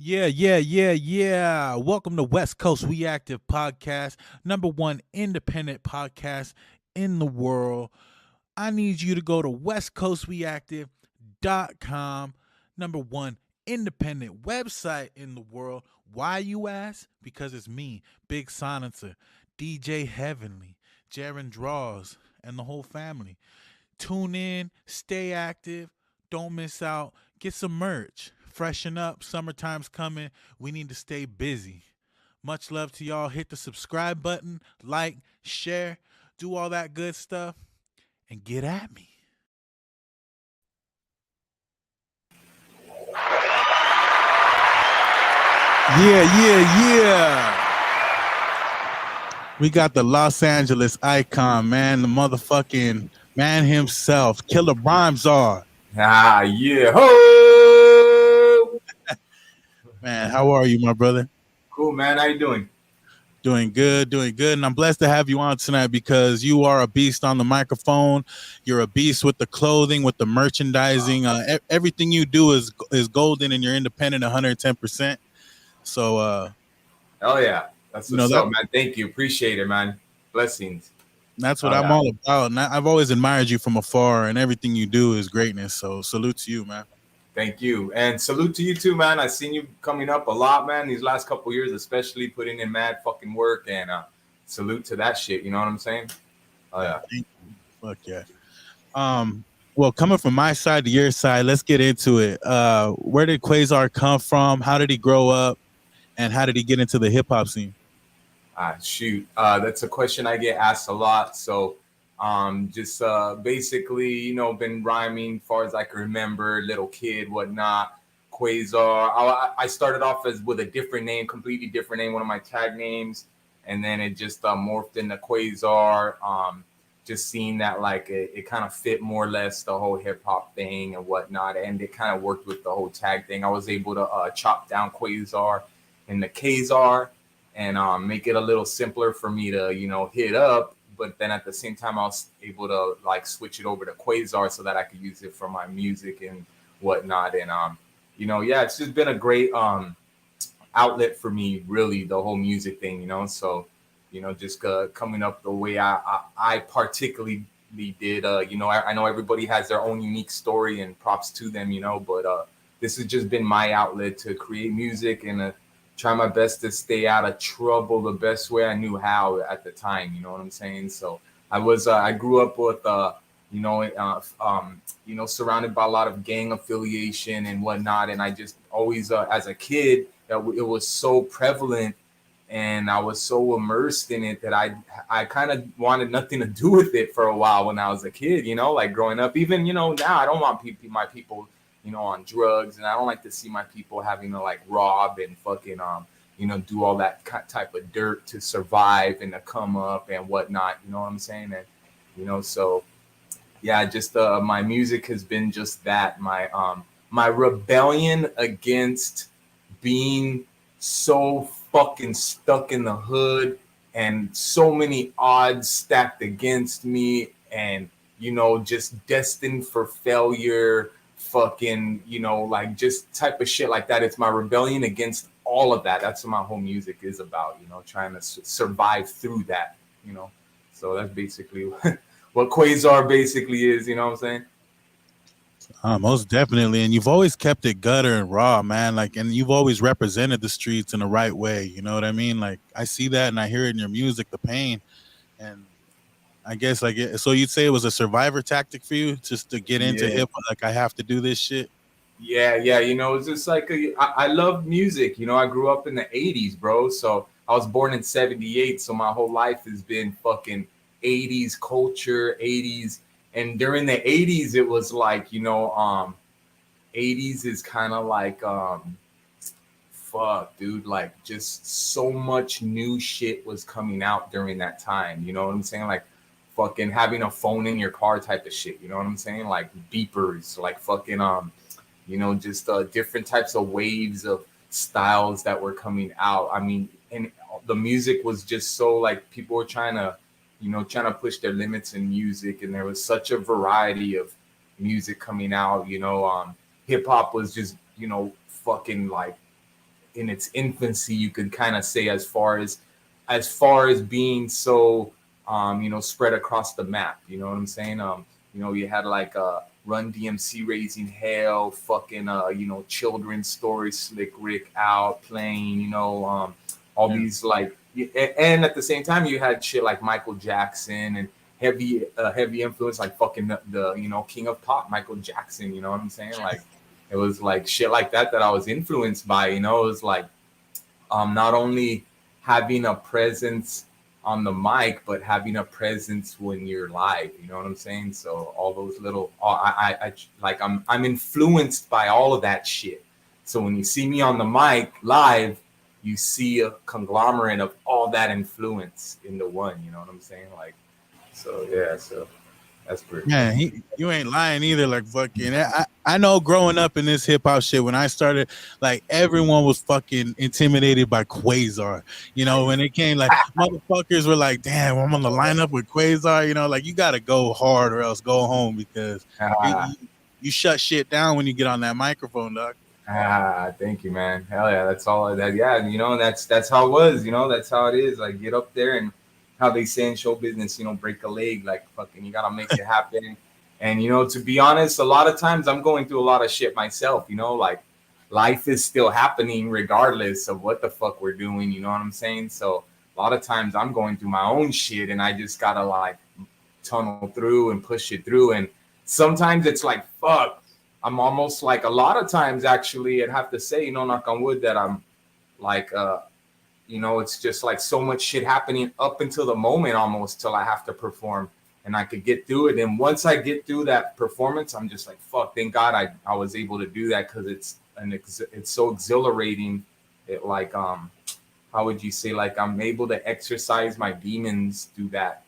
Yeah. Welcome to West Coast Reactive Podcast, number one independent podcast in the world. I need you to go to westcoastreactive.com, number one independent website in the world. Why, you ask? Because it's me, Big Silencer, DJ Heavenly, Jaron Draws, and the whole family. Tune in, stay active, don't miss out, get some merch, freshen up. Summertime's coming. We need to stay busy. Much love to y'all. Hit the subscribe button, like, share, do all that good stuff, and get at me. Yeah. We got the Los Angeles icon, man, the motherfucking man himself, Killer Rhymes are. Yeah. Ho! Man, how are you, my brother? Cool, man. How you doing? Doing good. And I'm blessed to have you on tonight because you are a beast on the microphone. You're a beast with the clothing, with the merchandising. Everything you do is golden, and you're independent 110%. So, Oh, yeah. That's what's that, up, man. Thank you. Appreciate it, man. Blessings. that's what I'm all about. And I've always admired you from afar, and everything you do is greatness. So salute to you, man. Thank you. And salute to you, too, man. I've seen you coming up a lot, man, these last couple years, especially putting in mad fucking work. And salute to that shit. You know what I'm saying? Oh, yeah. Fuck yeah. Well, coming from my side to your side, let's get into it. Where did Quasar come from? How did he grow up? And how did he get into the hip hop scene? Shoot. That's a question I get asked a lot. So just basically, been rhyming far as I can remember, little kid, whatnot. Quasar. I started off with a different name, completely different name, one of my tag names. And then it just morphed into Quasar. Just seeing that like it kind of fit more or less the whole hip hop thing and whatnot. And it kind of worked with the whole tag thing. I was able to chop down Quasar in the Quasar and make it a little simpler for me to, hit up. But then at the same time, I was able to like switch it over to Quasar so that I could use it for my music and whatnot. And, it's just been a great outlet for me, really, the whole music thing, So, just coming up the way I particularly did, I know everybody has their own unique story and props to them, but this has just been my outlet to create music and try my best to stay out of trouble the best way I knew how at the time. You know what I'm saying? So I grew up with, surrounded by a lot of gang affiliation and whatnot. And I just always, as a kid, it was so prevalent and I was so immersed in it that I kind of wanted nothing to do with it for a while when I was a kid, like growing up. Even, now I don't want my people on drugs, and I don't like to see my people having to like rob and fucking do all that type of dirt to survive and to come up and whatnot. You know what I'm saying? And so yeah, just my music has been just that. My rebellion against being so fucking stuck in the hood and so many odds stacked against me, and just destined for failure, fucking, like just type of shit like that. It's my rebellion against all of that. That's what my whole music is about, trying to survive through that, So that's basically what Quasar basically is, you know what I'm saying? Most definitely. And you've always kept it gutter and raw, man. Like, and you've always represented the streets in the right way. You know what I mean? Like, I see that and I hear it in your music, the pain. And I guess so you'd say it was a survivor tactic for you just to get into hip hop. Like, I have to do this shit. Yeah. It's just like I love music. I grew up in the 80s, bro. So I was born in 78. So my whole life has been fucking 80s culture, 80s. And during the 80s, it was like, 80s is kind of like, fuck, dude, like just so much new shit was coming out during that time. You know what I'm saying? Like fucking having a phone in your car type of shit. You know what I'm saying? Like beepers, like fucking, just different types of waves of styles that were coming out. I mean, and the music was just so like people were trying to push their limits in music, and there was such a variety of music coming out. Hip hop was just, fucking like in its infancy, you could kind of say, as far as being so spread across the map. You know what I'm saying? You had like Run DMC Raising Hell, fucking children's stories, Slick Rick out playing, all these like, and at the same time you had shit like Michael Jackson and heavy influence like fucking the King of Pop, Michael Jackson. You know what I'm saying? Like it was like shit like that I was influenced by. It was like not only having a presence on the mic, but having a presence when you're live. You know what I'm saying? So all those little, I like I'm influenced by all of that shit. So when you see me on the mic live, you see a conglomerate of all that influence into one. You know what I'm saying? Like, so yeah, so that's pretty. Man, you ain't lying either. Like fucking, I know. Growing up in this hip hop shit, when I started, like everyone was fucking intimidated by Quasar. When it came, like motherfuckers were like, "Damn, I'm on the lineup with Quasar." Like you gotta go hard or else go home because you shut shit down when you get on that microphone, dog. Thank you, man. Hell yeah, that's all that. Yeah, that's how it was. That's how it is. Like get up there and how they say in show business, break a leg. Like fucking, you gotta make it happen. And to be honest, a lot of times I'm going through a lot of shit myself. Like life is still happening regardless of what the fuck we're doing. You know what I'm saying? So a lot of times I'm going through my own shit, and I just gotta like tunnel through and push it through. And sometimes it's like fuck. I'm almost like a lot of times actually I'd have to say, knock on wood, that I'm like it's just like so much shit happening up until the moment almost till I have to perform, and I could get through it. And once I get through that performance, I'm just like, fuck, thank God I was able to do that, because it's so exhilarating. It like how would you say, like I'm able to exercise my demons through that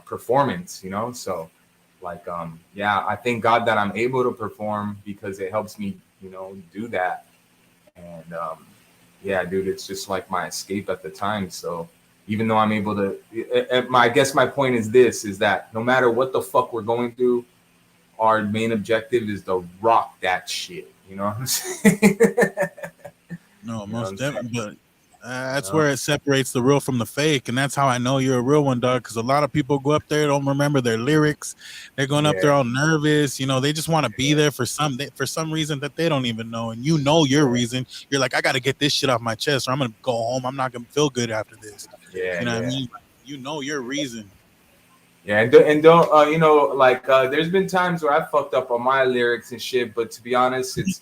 performance, so like yeah, I thank God that I'm able to perform, because it helps me do that. And yeah, dude, it's just like my escape at the time. So even though I'm able to, I guess my point is this, is that no matter what the fuck we're going through, our main objective is to rock that shit. You know what I'm saying? No, most definitely. But that's where it separates the real from the fake, and that's how I know you're a real one, dog. Because a lot of people go up there, don't remember their lyrics. They're going up there all nervous. They just want to be there for some reason that they don't even know, and your reason. You're like, I got to get this shit off my chest, or I'm gonna go home. I'm not gonna feel good after this. Yeah, what I mean? Your reason. Yeah, and don't like there's been times where I fucked up on my lyrics and shit, but to be honest, it's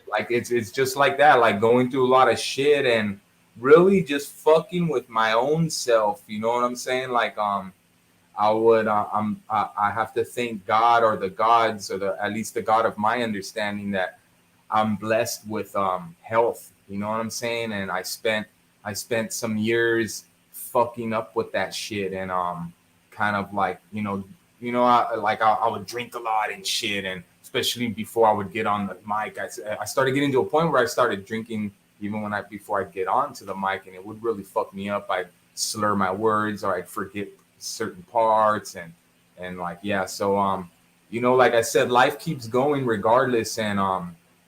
like it's just like that, like going through a lot of shit and really just fucking with my own self. You know what I'm saying? Like I have to thank God, or the gods, or at least the God of my understanding, that I'm blessed with health. You know what I'm saying? And I spent some years fucking up with that shit, and kind of like I would drink a lot and shit, and especially before I would get on the mic, I started getting to a point where I started drinking even before I'd get onto the mic, and it would really fuck me up. I'd slur my words, or I'd forget certain parts, and like yeah. So like I said, life keeps going regardless, and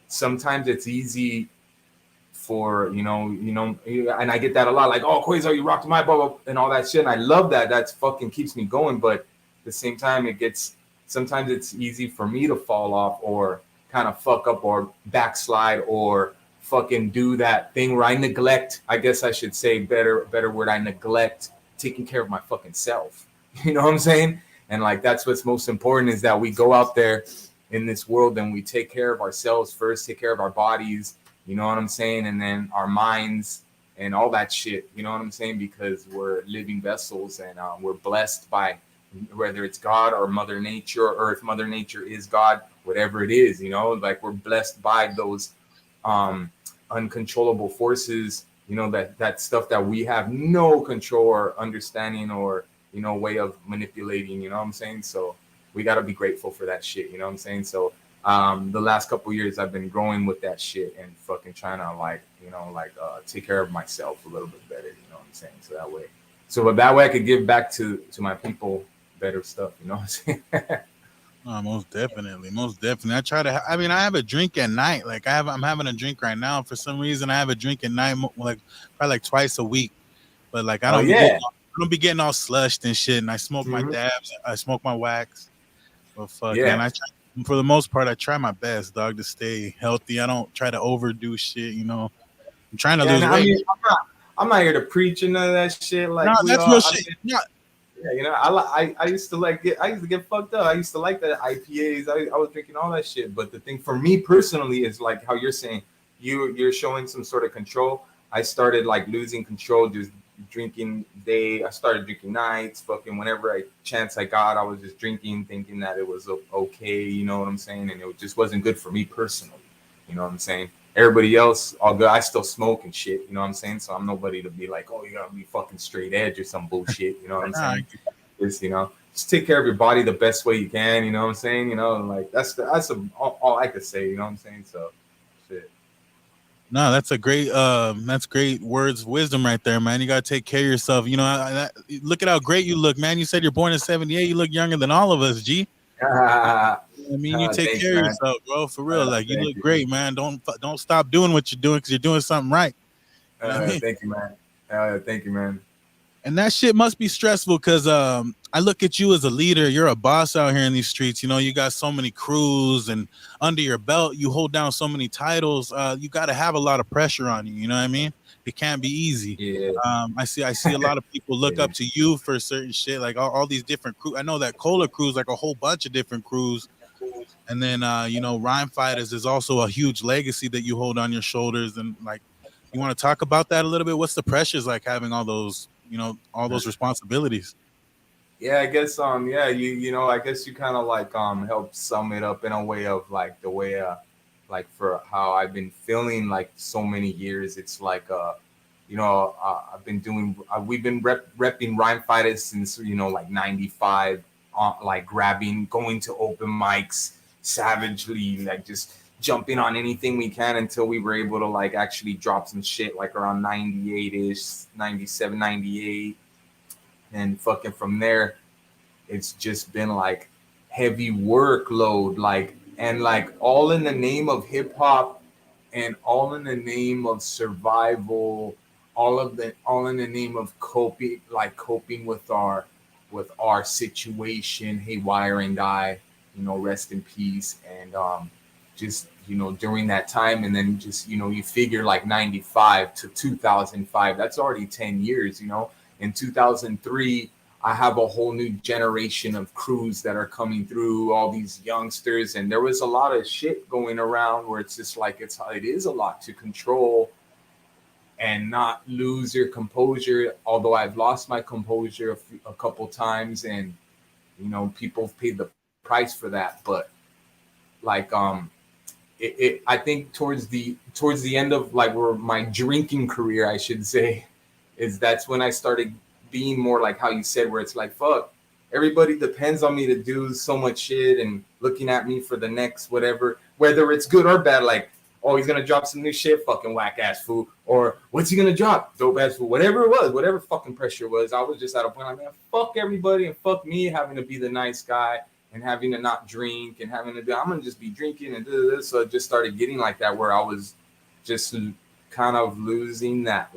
sometimes it's easy for and I get that a lot, like, oh, Quasar, you rocked my bubble and all that shit, and I love that. That's fucking keeps me going. But at the same time, sometimes it's easy for me to fall off, or kind of fuck up, or backslide, or fucking do that thing where I neglect, I guess I should say, better word, I neglect taking care of my fucking self. You know what I'm saying? And like that's what's most important, is that we go out there in this world and we take care of ourselves first, take care of our bodies, you know what I'm saying? And then our minds and all that shit, you know what I'm saying? Because we're living vessels, and we're blessed by, whether it's God or Mother Nature, or Earth, Mother Nature is God, whatever it is, like we're blessed by those uncontrollable forces, that stuff that we have no control or understanding, or, way of manipulating, you know what I'm saying? So we got to be grateful for that shit, you know what I'm saying? So the last couple of years I've been growing with that shit, and fucking trying to take care of myself a little bit better, you know what I'm saying? So that way I could give back to my people better stuff, you know what I'm saying? Most definitely, most definitely. I try to. I mean, I have a drink at night. Like I'm having a drink right now. For some reason, I have a drink at night, like probably like twice a week. But like, Oh yeah. I don't be getting all slushed and shit. And I smoke my Mhm. dabs. I smoke my wax. But fucking, Yeah. for the most part, I try my best, dog, to stay healthy. I don't try to overdo shit. I'm trying to Yeah, and lose I weight. mean, I'm not here to preach and none of that shit. No, Like we that's all, real I shit. mean, No, yeah, I used to I used to get fucked up. I used to like the IPAs. I was drinking all that shit. But the thing for me personally is like how you're saying you're showing some sort of control. I started like losing control, just drinking day. I started drinking nights. Fucking whenever I chance I got, I was just drinking, thinking that it was okay. You know what I'm saying? And it just wasn't good for me personally. You know what I'm saying? Everybody else, all good. I still smoke and shit. You know what I'm saying? So I'm nobody to be like, oh, you gotta be fucking straight edge or some bullshit. You know what I'm nah, saying? Just just take care of your body the best way you can. You know what I'm saying? Like all I could say. You know what I'm saying? So, shit. no, that's great words of wisdom right there, man. You gotta take care of yourself. Look at how great you look, man. You said you're born in '78. You look younger than all of us, G. I mean, you take Thanks, care of man. yourself, bro. For real, like you Thank look you. great, man. Don't stop doing what you're doing because you're doing something right. You know what I mean? Thank you, man. Thank you, man. And that shit must be stressful because I look at you as a leader. You're a boss out here in these streets. You got so many crews, and under your belt, you hold down so many titles. You got to have a lot of pressure on you. You know what I mean? It can't be easy. Yeah, I see a lot of people look yeah, up to you for certain shit, like all these different crews. I know that Cola crew's like a whole bunch of different crews. And then Rhyme Fighters is also a huge legacy that you hold on your shoulders. And like, you want to talk about that a little bit? What's the pressures like having all those responsibilities? yeah. I guess yeah, I guess you kind of like help sum it up in a way of like the way like for how I've been feeling like so many years. It's like I've been doing we've been repping Rhyme Fighters since like '95, like grabbing, going to open mics savagely, like just jumping on anything we can until we were able to like actually drop some shit like around 98ish, 97, 98, and fucking from there it's just been like heavy workload, like, and like all in the name of hip hop and all in the name of survival, all in the name of coping with our situation. Haywire and I, rest in peace. And just during that time, and then just you figure like 95 to 2005, that's already 10 years. In 2003, I have a whole new generation of crews that are coming through, all these youngsters, and there was a lot of shit going around where it's just like it is a lot to control and not lose your composure. Although I've lost my composure a couple times, and people have paid the price for that, but like I think towards the end of like where my drinking career, I should say, is that's when I started being more like how you said, where it's like, fuck, everybody depends on me to do so much shit and looking at me for the next whatever, whether it's good or bad. Like, oh, he's gonna drop some new shit, fucking whack ass food, or what's he gonna drop, dope ass food, whatever it was, whatever fucking pressure was. I was just at a point like, man, fuck everybody and fuck me having to be the nice guy and having to not drink and having to be, I'm gonna just be drinking and do this. So it just started getting like that, where I was just kind of losing that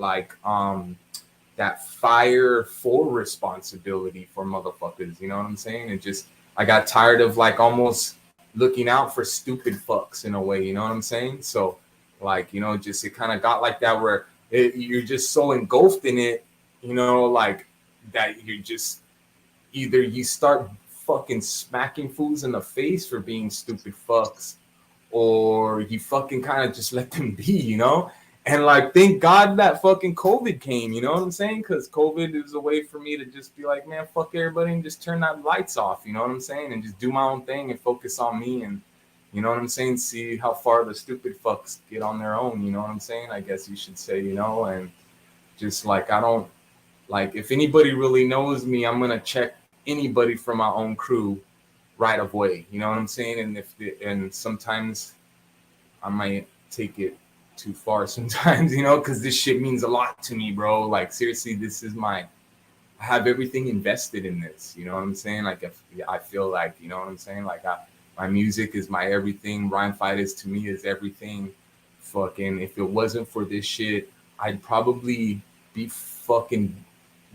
fire for responsibility for motherfuckers. You know what I'm saying? And just I got tired of like almost looking out for stupid fucks in a way. You know what I'm saying? So like just it kind of got like that where you're just so engulfed in it. Like that you're just either you start fucking smacking fools in the face for being stupid fucks, or you fucking kind of just let them be. And like, thank God that fucking COVID came, you know what I'm saying? Because COVID is a way for me to just be like, man, fuck everybody and just turn that lights off, you know what I'm saying? And just do my own thing and focus on me, and you know what I'm saying? See how far the stupid fucks get on their own, you know what I'm saying? I guess you should say, and just like, I don't, like, if anybody really knows me, I'm gonna check anybody from my own crew right away. You know what I'm saying? And sometimes I might take it too far sometimes, because this shit means a lot to me, bro. Like seriously, this is my I have everything invested in this. You know what I'm saying? Like if I feel like, you know what I'm saying? Like my music is my everything. Rhyme Fighters to me is everything. Fucking if it wasn't for this shit, I'd probably be fucking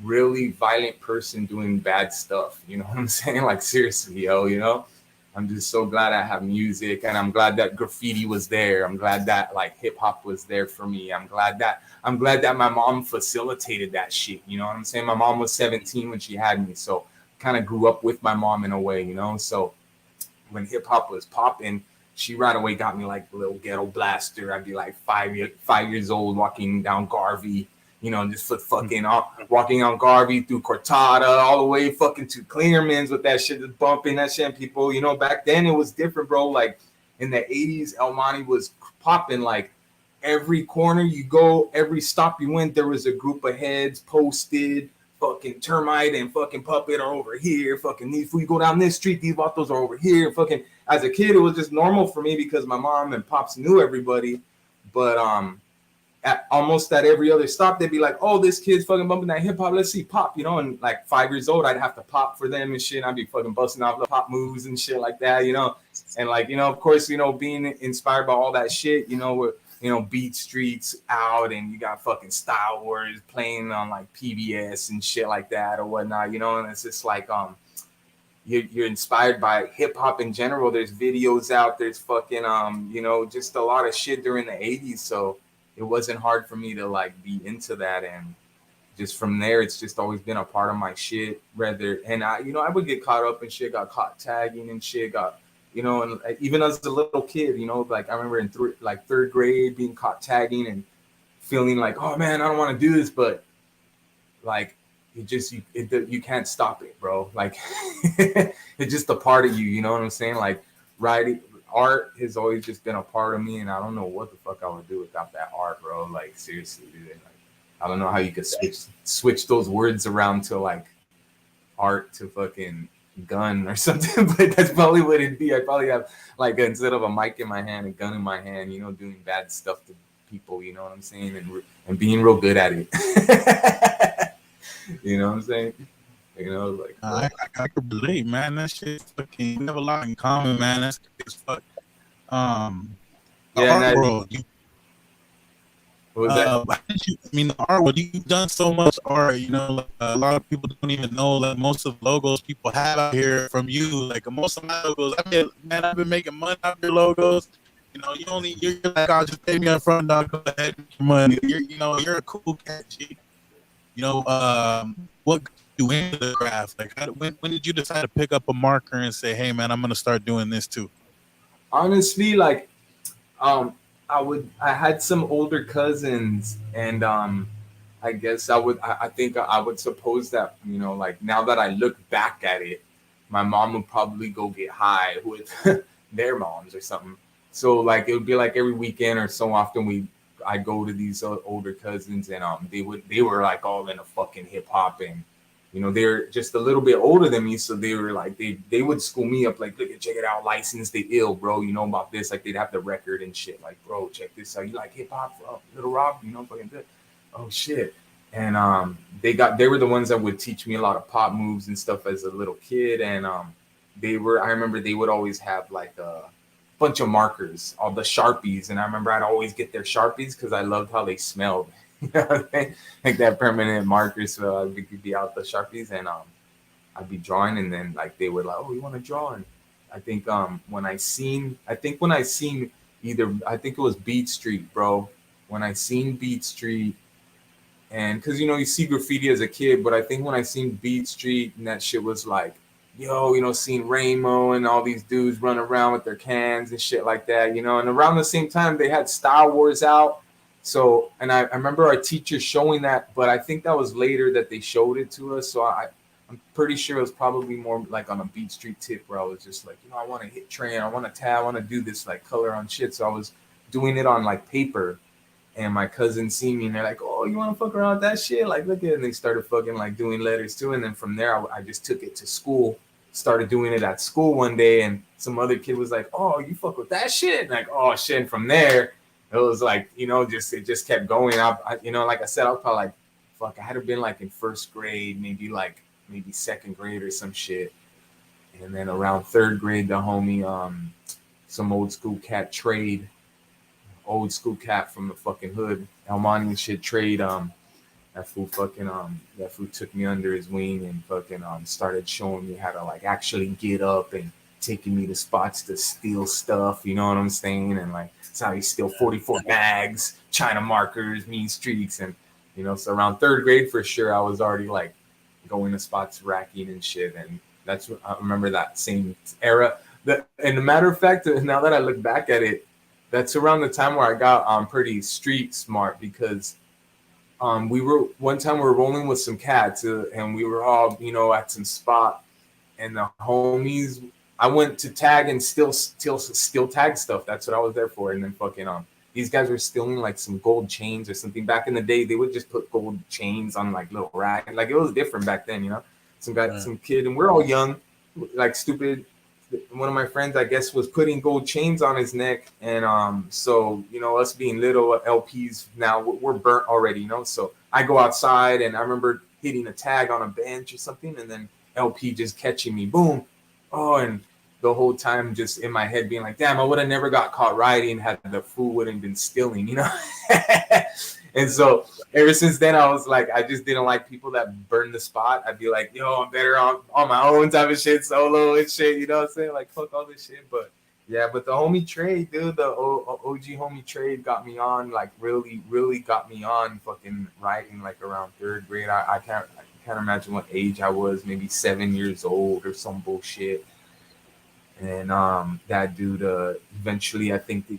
really violent person doing bad stuff. You know what I'm saying? Like seriously, yo, you know? I'm just so glad I have music, and I'm glad that graffiti was there. I'm glad that like hip hop was there for me. I'm glad that my mom facilitated that shit. You know what I'm saying? My mom was 17 when she had me, so kind of grew up with my mom in a way, you know. So when hip hop was popping, she right away got me like a little ghetto blaster. I'd be like 5 years old walking down Garvey, you know, just fucking walking on Garvey through Cortada all the way fucking to Clearman's with that shit, just bumping that shit. And people, you know, back then it was different, bro. Like in the 80s, El Monte was popping. Like every corner you go, every stop you went, there was a group of heads posted. Fucking termite and fucking puppet are over here. Fucking these, if we go down this street, these vatos are over here. Fucking as a kid, it was just normal for me because my mom and pops knew everybody. But at almost at every other stop, they'd be like, "Oh, this kid's fucking bumping that hip hop. Let's see pop," you know. And like 5 years old, I'd have to pop for them and shit. I'd be fucking busting off the pop moves and shit like that, you know. And like, you know, of course, you know, being inspired by all that shit, you know, with Beat Streets out, and you got fucking Style Wars playing on like PBS and shit like that or whatnot, you know. And it's just like you're inspired by hip hop in general. There's videos out. There's fucking you know, just a lot of shit during the 80s. So it wasn't hard for me to like be into that, and just from there, it's just always been a part of my shit. Rather, and I, you know, I would get caught up in shit, got caught tagging and shit, got, you know, and even as a little kid, you know, like I remember in third grade being caught tagging and feeling like, oh man, I don't want to do this, but like you can't stop it, bro. Like it's just a part of you. You know what I'm saying? Like writing art has always just been a part of me, and I don't know what the fuck I would do without that art, bro. Like seriously, dude. Like, I don't know how you could switch those words around to like art to fucking gun or something, but that's probably what it'd be. I'd probably have like instead of a mic in my hand, a gun in my hand, you know, doing bad stuff to people. You know what I'm saying? And being real good at it. You know what I'm saying? You know, like I could relate, man. That shit fucking, we have a lot in common, man. That's as fuck. Um, the yeah, and art world. what was that? I mean, the art world. You've done so much art. You know, like, a lot of people don't even know like most of the logos people have out here from you. Like most of my logos, I've been making money off your logos. You know, you're like, I'll just pay me up front, dog. Go ahead, make your money. You're a cool cat, G. You know, what got you into the craft? Like, when did you decide to pick up a marker and say, "Hey, man, I'm gonna start doing this too"? Honestly, like um I had some older cousins, and I guess I think I would suppose that, you know, like now that I look back at it, my mom would probably go get high with their moms or something. So like it would be like every weekend or so often I go to these older cousins, and they were like all into fucking hip hop, and you know, they're just a little bit older than me, so they were like they would school me up like, look, check it out, License to Ill, bro. You know about this? Like they'd have the record and shit. Like, bro, check this out. You like hip hop, Little Rob? You know, fucking good. Oh shit. And they were the ones that would teach me a lot of pop moves and stuff as a little kid. And I remember they would always have like a bunch of markers, all the Sharpies, and I remember I'd always get their Sharpies because I loved how they smelled. You know what I mean? Like that permanent marker, so I'd be out the Sharpies, and I'd be drawing, and then like they would like, oh, you want to draw? And I think when I seen either, I think it was Beat Street, bro. When I seen Beat Street, and because you know you see graffiti as a kid, but I think when I seen Beat Street and that shit was like, yo, you know, seeing Rainbow and all these dudes run around with their cans and shit like that, you know. And around the same time they had Star Wars out. So, and I remember our teacher showing that, but I think that was later that they showed it to us. So I'm pretty sure it was probably more like on a Beat Street tip where I was just like, you know, I want to hit train, I want to tab, I want to do this like color on shit. So I was doing it on like paper, and my cousins see me and they're like, oh, you want to fuck around with that shit? Like, look at it. And they started fucking like doing letters too. And then from there, I just took it to school, started doing it at school one day. And some other kid was like, oh, you fuck with that shit? And like, oh shit. And from there, it was like, you know, it just kept going. You know, like I said, I was probably like fuck, I had to been like in first grade, maybe second grade or some shit. And then around third grade, the homie, some old school cat trade, old school cat from the fucking hood, Almani and shit trade. That fool took me under his wing and fucking started showing me how to like actually get up and taking me to spots to steal stuff. You know what I'm saying? And like that's how he steal 44 bags, China markers, mean streaks, and so around third grade for sure, I was already like going to spots racking and shit, and that's what I remember that same era. And a matter of fact, now that I look back at it, that's around the time where I got pretty street smart because we were rolling with some cats and we were all at some spot, and the homies, I went to tag and still tag stuff. That's what I was there for. And then fucking these guys were stealing like some gold chains or something. Back in the day, they would just put gold chains on like little rack. Like it was different back then, Some guy, some kid, and we're all young, like stupid. One of my friends, I guess, was putting gold chains on his neck, and so us being little LPs now, we're burnt already, So I go outside, and I remember hitting a tag on a bench or something, and then LP just catching me, boom, and the whole time just in my head being like, damn, I would have never got caught riding had the fool wouldn't been stealing, And so ever since then, I was like, I just didn't like people that burn the spot. I'd be like, yo, I'm better on my own type of shit, solo and shit. You know what I'm saying? Like, fuck all this shit. But yeah, but the homie trade, dude, the OG homie trade got me on, like really, really got me on fucking writing like around third grade. I can't imagine what age I was, maybe 7 years old or some bullshit. And that dude, eventually, I think they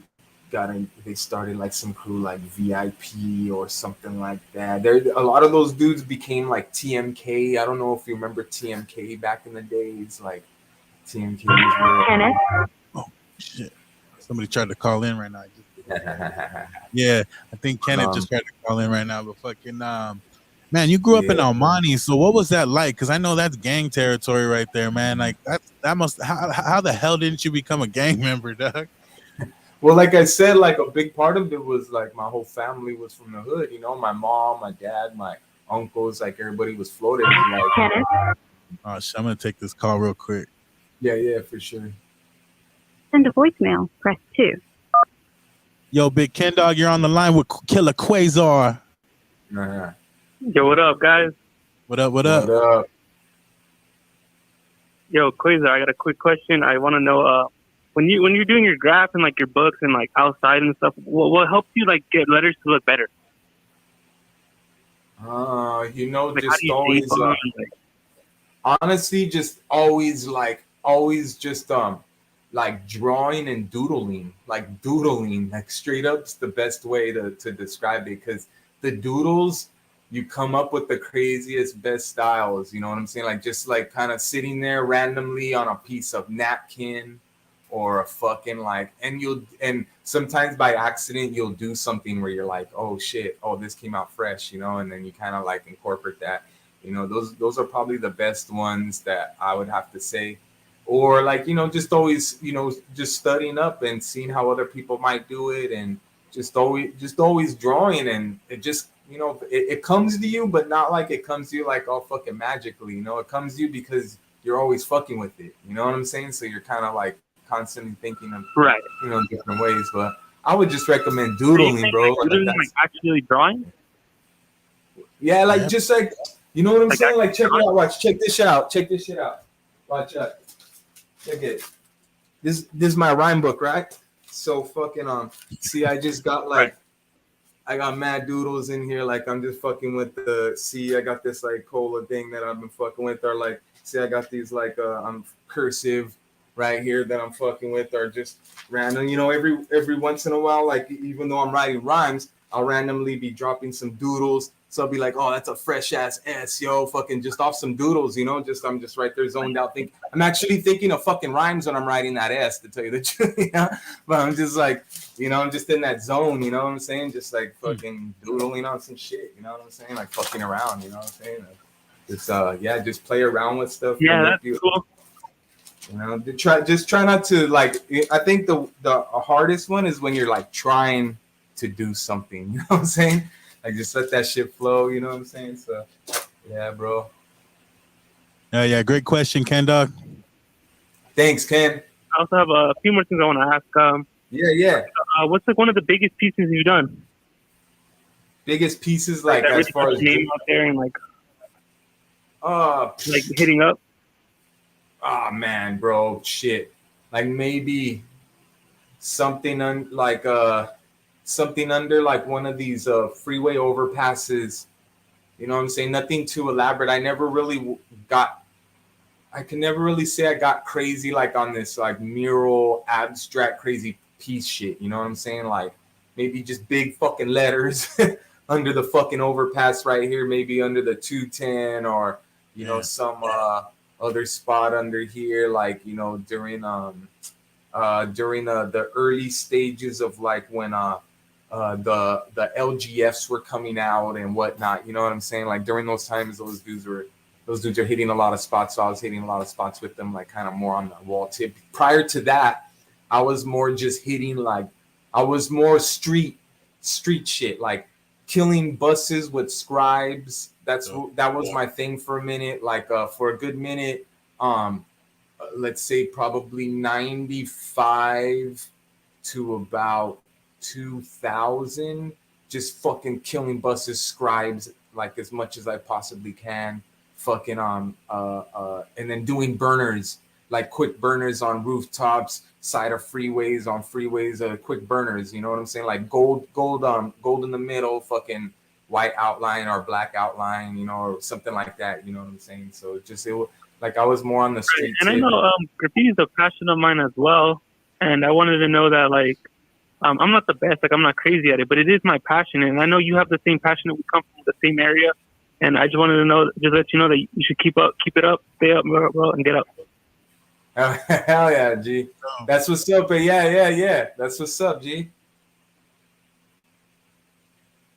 started like some crew like VIP or something like that. A lot of those dudes became like TMK. I don't know if you remember TMK back in the days. Like TMK was where... Oh shit! Somebody tried to call in right now. Yeah, I think Kenneth just tried to call in right now. But fucking man, you grew up in Almani, so what was that like? Because I know that's gang territory right there, man. Like that must. How the hell didn't you become a gang member, Doug? Well, like I said, like a big part of it was like my whole family was from the hood. My mom, my dad, my uncles, like everybody was floated. Like, oh shit, I'm gonna take this call real quick. Yeah, for sure. Send a voicemail. Press 2. Yo, Big Ken Dog, you're on the line with Killer Quasar. Yo, what up, guys? What up? Yo, Quasar, I got a quick question. I want to know, when you're doing your graph and like your books and like outside and stuff, what helps you like get letters to look better? Like, just always honestly, just always just like drawing and doodling, like straight up is the best way to describe it, because the doodles, you come up with the craziest, best styles. You know what I'm saying? Like just like kind of sitting there randomly on a piece of napkin or a fucking like, and sometimes by accident you'll do something where you're like, oh shit, oh this came out fresh, and then you kind of like incorporate that. Those are probably the best ones that I would have to say. Or like, just always, just studying up and seeing how other people might do it, and just always drawing, and it just, it comes to you, but not like it comes to you like all fucking magically, it comes to you because you're always fucking with it. You know what I'm saying? So you're kind of like constantly thinking of, right, different ways. But I would just recommend doodling, bro. Like actually drawing? Yeah, like just like, you know what I'm saying? Like check it out. Watch, check this shit out. Watch out. Check it. This is my rhyme book, right? So fucking see, I just got like, right. I got mad doodles in here. Like I'm just fucking with I got this like cola thing that I've been fucking with, or like, see, I got these like I'm cursive right here that I'm fucking with, or just random, every once in a while, like even though I'm writing rhymes, I'll randomly be dropping some doodles. So I'll be like, oh, that's a fresh ass S, yo, fucking just off some doodles, I'm just right there zoned out. I'm actually thinking of fucking rhymes when I'm writing that S, to tell you the truth, but I'm just like, I'm just in that zone, you know what I'm saying? Just like fucking doodling on some shit, you know what I'm saying? Like fucking around, you know what I'm saying? Just just play around with stuff. Yeah, that's cool. Try not to like. I think the hardest one is when you're like trying to do something. You know what I'm saying? Like just let that shit flow. You know what I'm saying? So yeah, bro. Yeah, great question, Ken Dog. Thanks, Ken. I also have a few more things I want to ask. Yeah. What's like one of the biggest pieces you've done? Biggest pieces, Like like that as really far got as your name out there and like uh hitting up. oh man, bro, shit. Like maybe something something under like one of these freeway overpasses. You know what I'm saying? Nothing too elaborate. I can never really say I got crazy like on this like mural abstract crazy piece shit. You know what I'm saying? Like maybe just big fucking letters under the fucking overpass right here, maybe under the 210 or you know some other spot under here, like you know during the early stages of like when the LGFs were coming out and whatnot. You know what I'm saying? Like during those times, those dudes are hitting a lot of spots. So I was hitting a lot of spots with them, like kind of more on the wall tip. Prior to that, I was more just hitting like I was more street shit, like killing buses with scribes. That was my thing for a minute, like for a good minute. Let's say probably 95 to about 2000, just fucking killing buses, scribes, like as much as I possibly can. Fucking and then doing burners, like quick burners on rooftops, side of freeways, on freeways, quick burners. You know what I'm saying? Like gold in the middle, fucking white outline or black outline, you know, or something like that. You know what I'm saying? So like I was more on the street. And I know graffiti is a passion of mine as well. And I wanted to know that like I'm not the best, like I'm not crazy at it, but it is my passion. And I know you have the same passion. That we come from the same area. And I just wanted to know, just let you know that you should keep it up, stay up, bro, and get up. Hell yeah, G. That's what's up. But yeah. That's what's up, G.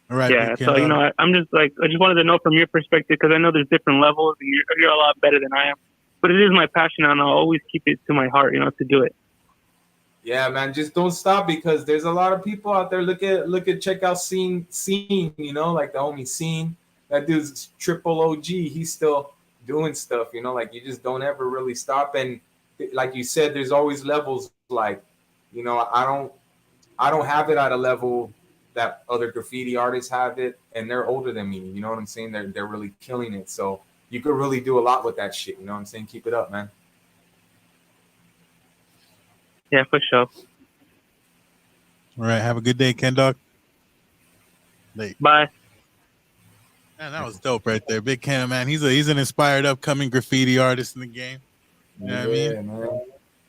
All right. Yeah. So I'm just like I just wanted to know from your perspective because I know there's different levels and you're a lot better than I am. But it is my passion and I'll always keep it to my heart, to do it. Yeah, man, just don't stop because there's a lot of people out there. Check out Scene, like the homie Scene. That dude's triple OG. He's still doing stuff, like you just don't ever really stop. And like you said, there's always levels. Like, I don't have it at a level that other graffiti artists have it, and they're older than me. You know what I'm saying? They're really killing it. So you could really do a lot with that shit. You know what I'm saying? Keep it up, man. Yeah, for sure. All right. Have a good day, Ken Dog. Bye. Man, that was dope right there. Big Ken, man. He's an inspired upcoming graffiti artist in the game. You know what I mean? Man.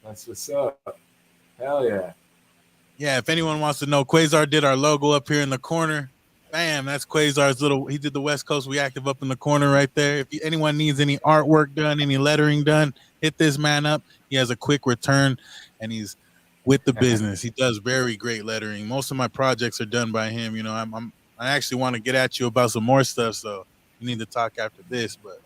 That's what's up. Hell yeah. Yeah, if anyone wants to know, Quasar did our logo up here in the corner. Bam, that's Quasar's he did the West Coast Reactive up in the corner right there. If anyone needs any artwork done, any lettering done, hit this man up. He has a quick return and he's with the business. He does very great lettering. Most of my projects are done by him. I actually want to get at you about some more stuff, so we need to talk after this. But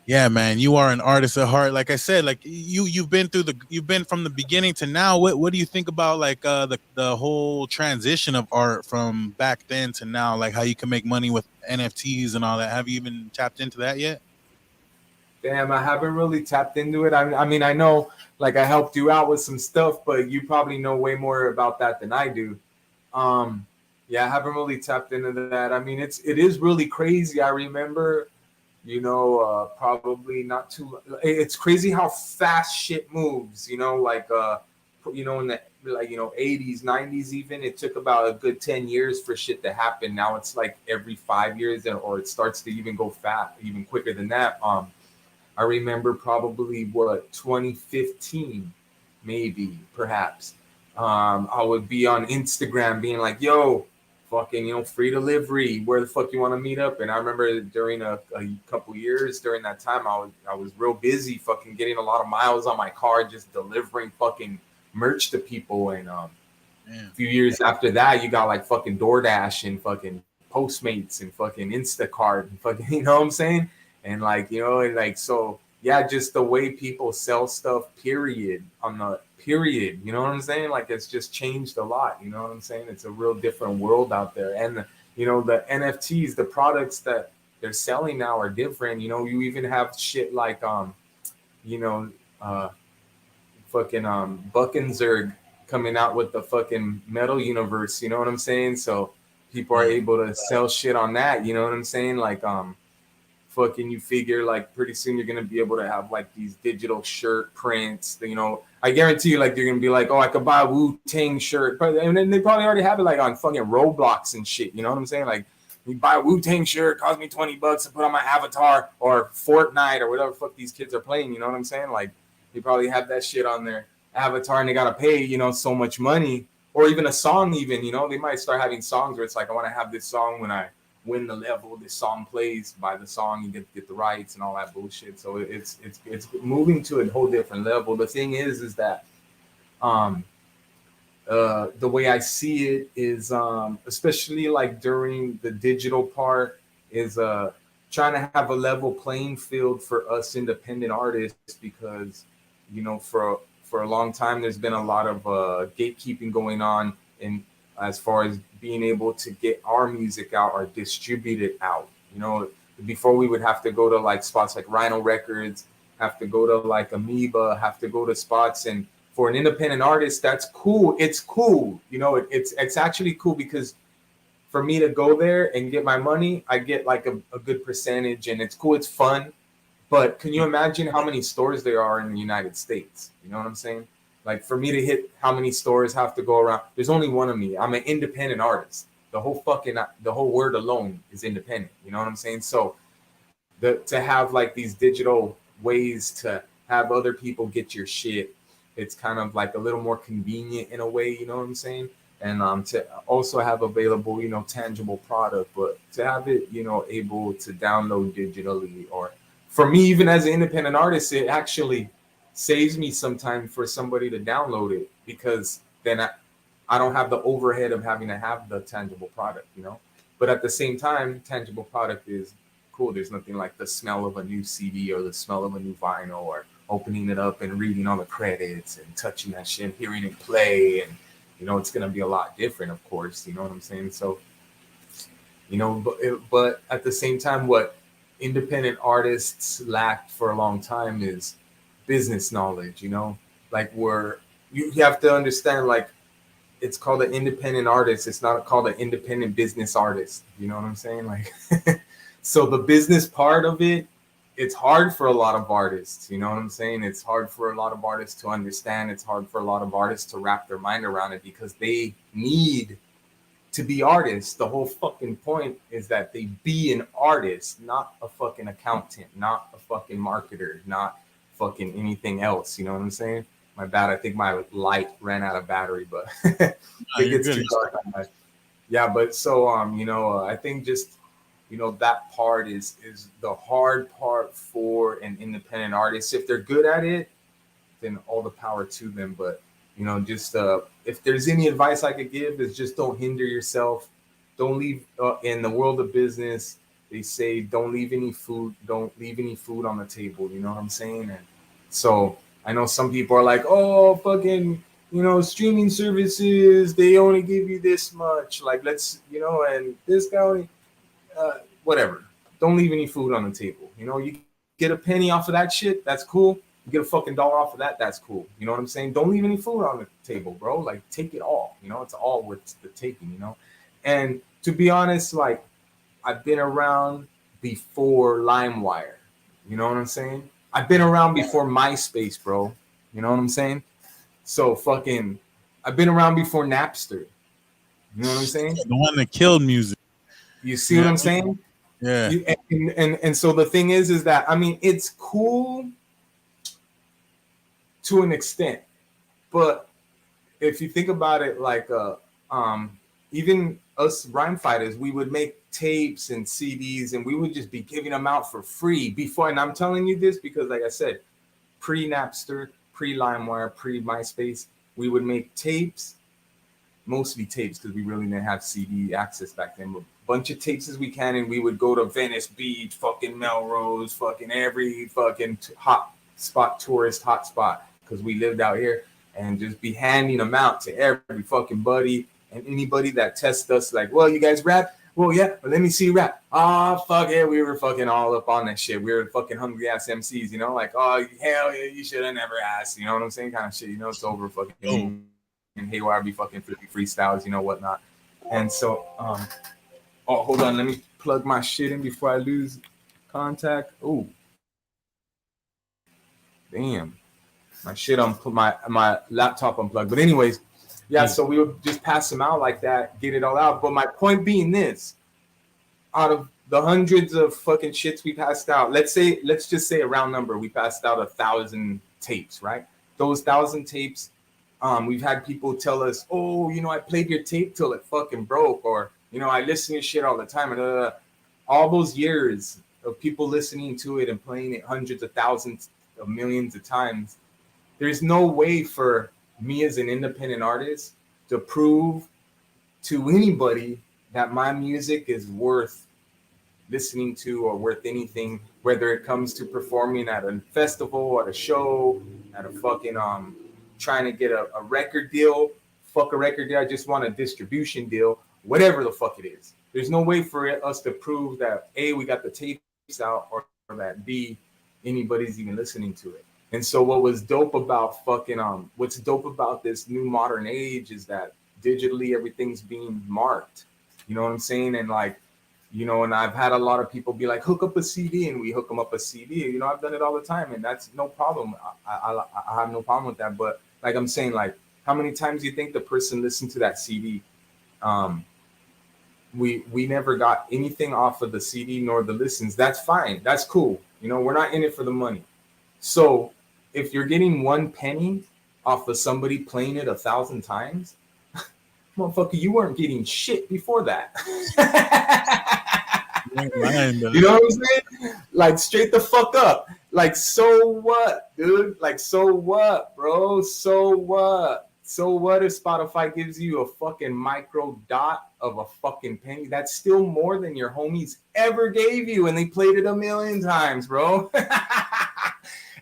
yeah, man, you are an artist at heart. Like I said, like you've been from the beginning to now. What do you think about like the whole transition of art from back then to now? Like how you can make money with NFTs and all that. Have you even tapped into that yet? Damn, I haven't really tapped into it. I mean, I know like I helped you out with some stuff, but you probably know way more about that than I do. Yeah, I haven't really tapped into that. I mean, it is really crazy. I remember, probably not too. It's crazy how fast shit moves. In the 80s, 90s, even it took about a good 10 years for shit to happen. Now it's like every 5 years, or it starts to even go fast, even quicker than that. I remember probably 2015, maybe, perhaps. I would be on Instagram being like, yo, fucking, free delivery. Where the fuck you want to meet up? And I remember during a couple years during that time, I was real busy fucking getting a lot of miles on my car, just delivering fucking merch to people. And a few years after that, you got like fucking DoorDash and fucking Postmates and fucking Instacart and fucking, you know what I'm saying? And like, and like, so yeah, just the way people sell stuff, period, you know what I'm saying? Like it's just changed a lot, you know what I'm saying? It's a real different world out there. And you know, the NFTs, the products that they're selling now are different. You know, you even have shit like you know, fucking Buckenzerg coming out with the fucking metal universe, you know what I'm saying? So people are able to sell shit on that, you know what I'm saying? Like fucking, you figure like pretty soon you're gonna be able to have like these digital shirt prints, you know. I guarantee you, like, you're gonna be like, oh, I could buy a Wu-Tang shirt, and then they probably already have it like on fucking Roblox and shit, you know what I'm saying? Like, you buy a Wu-Tang shirt, cost me $20 to put on my avatar, or Fortnite or whatever fuck these kids are playing, you know what I'm saying? Like, they probably have that shit on their avatar and they gotta pay, you know, so much money. Or even a song, even, you know, they might start having songs where it's like, I want to have this song when I win the level, this song plays, by the song, you get the rights and all that bullshit. So it's moving to a whole different level. The thing is that the way I see it is especially like during the digital part is trying to have a level playing field for us independent artists, because, you know, for a long time there's been a lot of gatekeeping going on in as far as being able to get our music out or distribute it out. You know, before we would have to go to like spots like Rhino Records, have to go to like Amoeba, have to go to spots. And for an independent artist, that's cool. It's cool. You know, it's actually cool, because for me to go there and get my money, I get like a good percentage, and it's cool. It's fun. But can you imagine how many stores there are in the United States? You know what I'm saying? Like, for me to hit how many stores have to go around, there's only one of me. I'm an independent artist. The whole word alone is independent. You know what I'm saying? So to have like these digital ways to have other people get your shit, it's kind of like a little more convenient in a way. You know what I'm saying? And to also have available, you know, tangible product, but to have it, you know, able to download digitally, or for me, even as an independent artist, it actually saves me some time for somebody to download it, because then I don't have the overhead of having to have the tangible product, you know. But at the same time, tangible product is cool. There's nothing like the smell of a new CD or the smell of a new vinyl, or opening it up and reading all the credits and touching that shit, hearing it play. And, you know, it's going to be a lot different, of course, you know what I'm saying? So, you know, but at the same time, what independent artists lacked for a long time is business knowledge, you know. Like, where you have to understand, like, it's called an independent artist, it's not called an independent business artist, you know what I'm saying? Like so the business part of it, it's hard for a lot of artists, you know what I'm saying? It's hard for a lot of artists to understand. It's hard for a lot of artists to wrap their mind around it, because they need to be artists. The whole fucking point is that they be an artist, not a fucking accountant, not a fucking marketer, not fucking anything else. You know what I'm saying? My bad. I think my light ran out of battery, but it gets too dark. Yeah, but so you know, I think just, you know, that part is the hard part for an independent artist. If they're good at it, then all the power to them. But, you know, just if there's any advice I could give, is just don't hinder yourself. Don't leave in the world of business. They say don't leave any food on the table. You know what I'm saying? And so I know some people are like, oh, fucking, you know, streaming services, they only give you this much. Like, let's, you know, and this guy only, whatever. Don't leave any food on the table. You know, you get a penny off of that shit, that's cool. You get a fucking dollar off of that, that's cool. You know what I'm saying? Don't leave any food on the table, bro. Like, take it all. You know, it's all worth the taking, you know? And to be honest, like, I've been around before LimeWire. You know what I'm saying? I've been around before MySpace, bro. You know what I'm saying? So fucking, I've been around before Napster. You know what I'm saying? The one that killed music. You see what I'm saying? Yeah. And so the thing is that, I mean, it's cool to an extent, but if you think about it, like even us rhyme fighters, we would make tapes and CDs, and we would just be giving them out for free before. And I'm telling you this because, like I said, pre-Napster, pre-LimeWire, pre-MySpace, we would make tapes, mostly tapes, because we really didn't have CD access back then, but a bunch of tapes as we can, and we would go to Venice Beach, fucking Melrose, fucking every fucking hot spot, tourist hot spot, because we lived out here, and just be handing them out to every fucking buddy and anybody that tests us, like, well, you guys rap? Well, yeah, but let me see you rap. Ah, fuck it. We were fucking all up on that shit. We were fucking hungry ass MCs, you know, like, oh, hell yeah, you should have never asked, you know what I'm saying? Kind of shit, you know, it's over fucking Oh. and haywire be fucking freestyles, you know, whatnot. And so, oh, hold on, let me plug my shit in before I lose contact. Oh, damn, my shit my laptop unplugged. But anyways, yeah, so we would just pass them out like that, get it all out. But my point being this, out of the hundreds of fucking shits we passed out, let's just say a round number, we passed out 1,000 tapes, right? Those 1,000 tapes, we've had people tell us, oh, you know, I played your tape till it fucking broke, or, you know, I listen to shit all the time. And all those years of people listening to it and playing it hundreds of thousands of millions of times, there's no way for me as an independent artist to prove to anybody that my music is worth listening to or worth anything, whether it comes to performing at a festival, at a show, at a fucking trying to get a record deal. Fuck a record deal, I just want a distribution deal, whatever the fuck it is. There's no way for us to prove that A, we got the tapes out, or that B, anybody's even listening to it. And so what was dope about fucking what's dope about this new modern age is that digitally everything's being marked. You know what I'm saying? And like, you know, and I've had a lot of people be like, hook up a CD, and we hook them up a CD. You know, I've done it all the time, and that's no problem. I have no problem with that. But like I'm saying, like, how many times do you think the person listened to that CD? We never got anything off of the CD nor the listens. That's fine. That's cool. You know, we're not in it for the money. So if you're getting 1 penny off of somebody playing it 1,000 times, motherfucker, you weren't getting shit before that. You know what I'm saying? Like, straight the fuck up. Like, so what, dude? Like, so what, bro? So what? So what if Spotify gives you a fucking micro dot of a fucking penny? That's still more than your homies ever gave you, and they played it 1,000,000 times, bro.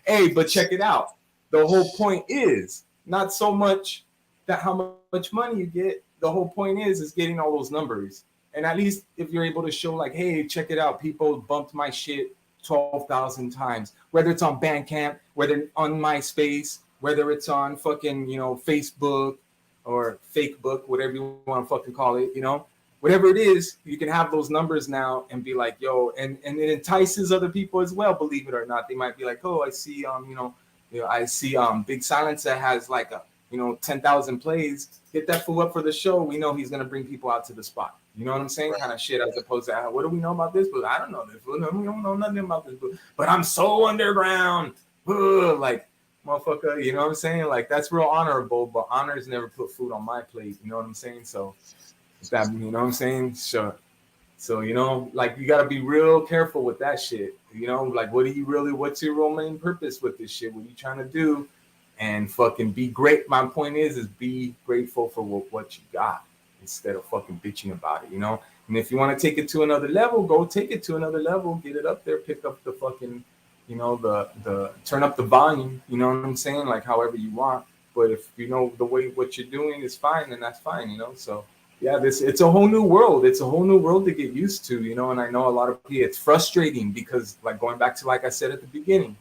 Hey, but check it out. The whole point is not so much that how much money you get. The whole point is getting all those numbers. And at least if you're able to show like, hey, check it out, people bumped my shit 12,000 times, whether it's on Bandcamp, whether on MySpace, whether it's on fucking, you know, Facebook or Fakebook, whatever you want to fucking call it, you know, whatever it is, you can have those numbers now and be like, yo, and it entices other people as well, believe it or not. They might be like, oh, I see, I see Big Silence that has like a, 10,000 plays. Hit that fool up for the show. We know he's gonna bring people out to the spot. You know what I'm saying? Right. Kind of shit, as opposed to what do we know about this? But I don't know this. We don't know nothing about this. But I'm so underground. Ugh, like, motherfucker, you know what I'm saying? Like, that's real honorable, but honors never put food on my plate. You know what I'm saying? So that, you know what I'm saying? Sure. So, like, you got to be real careful with that shit. Like, what's your real main purpose with this shit? What are you trying to do? And fucking be great. My point is be grateful for what you got instead of fucking bitching about it, And if you want to take it to another level, go take it to another level, get it up there, pick up the fucking, the turn up the volume, you know what I'm saying? Like, however you want. But if the way what you're doing is fine, then that's fine, So yeah, it's a whole new world. It's a whole new world to get used to, and I know a lot of people, it's frustrating because, like, going back to, like I said at the beginning,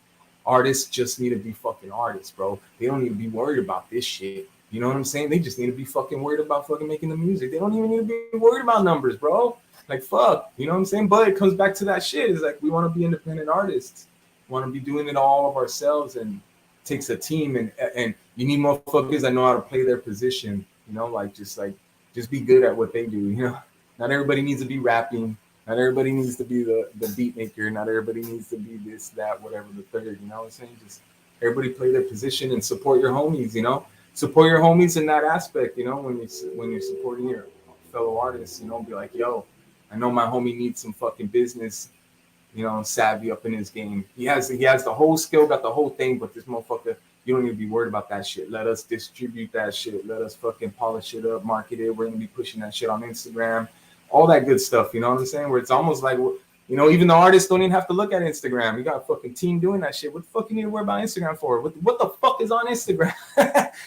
artists just need to be fucking artists, bro. They don't need to be worried about this shit. You know what I'm saying? They just need to be fucking worried about fucking making the music. They don't even need to be worried about numbers, bro. Like, fuck. You know what I'm saying? But it comes back to that shit. It's like, we want to be independent artists. We want to be doing it all of ourselves, and it takes a team, and you need motherfuckers that know how to play their position, just be good at what they do, Not everybody needs to be rapping. Not everybody needs to be the beat maker. Not everybody needs to be this, that, whatever the third. You know what I'm saying? Just everybody play their position and support your homies. Support your homies in that aspect. When you're supporting your fellow artists. Be like, yo, I know my homie needs some fucking business. Savvy up in his game. He has the whole skill, got the whole thing. But this motherfucker, you don't need to be worried about that shit. Let us distribute that shit. Let us fucking polish it up, market it. We're gonna be pushing that shit on Instagram. All that good stuff, you know what I'm saying? Where it's almost like, even the artists don't even have to look at Instagram. You got a fucking team doing that shit. What the fuck you need to worry about Instagram for? What the fuck is on Instagram?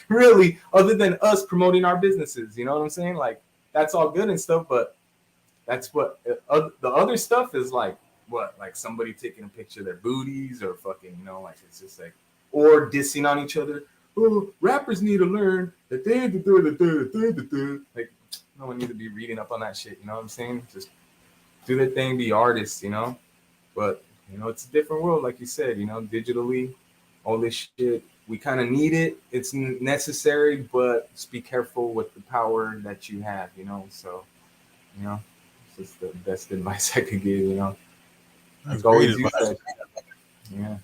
Really, other than us promoting our businesses, you know what I'm saying? Like, that's all good and stuff, but That's what the other stuff is like. What, like somebody taking a picture of their booties or fucking, you know, like it's just like, or dissing on each other. Oh, rappers need to learn that like no one need to be reading up on that shit. You know what I'm saying? Just do their thing, be artists, you know. But you know, it's a different world, like you said. You know, digitally, all this shit, we kind of need it. It's necessary, but just be careful with the power that you have. You know, so you know, it's just the best advice I could give. You know. That's Like great always use advice. that. Yeah.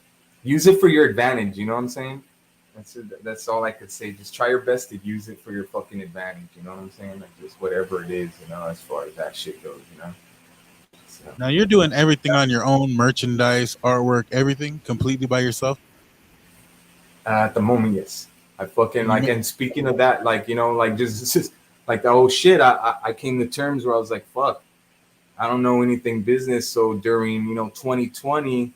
Use it for your advantage, you know what I'm saying? That's it. That's all I could say. Just try your best to use it for your fucking advantage, you know what I'm saying? Like just whatever it is, you know, as far as that shit goes, you know. So Now you're doing everything on your own, merchandise, artwork, everything completely by yourself. at the moment, yes. I fucking And you like, make and speaking of that, like, you know, like just like the whole shit, I came to terms where I was like, fuck, I don't know anything business. So during, you know, 2020,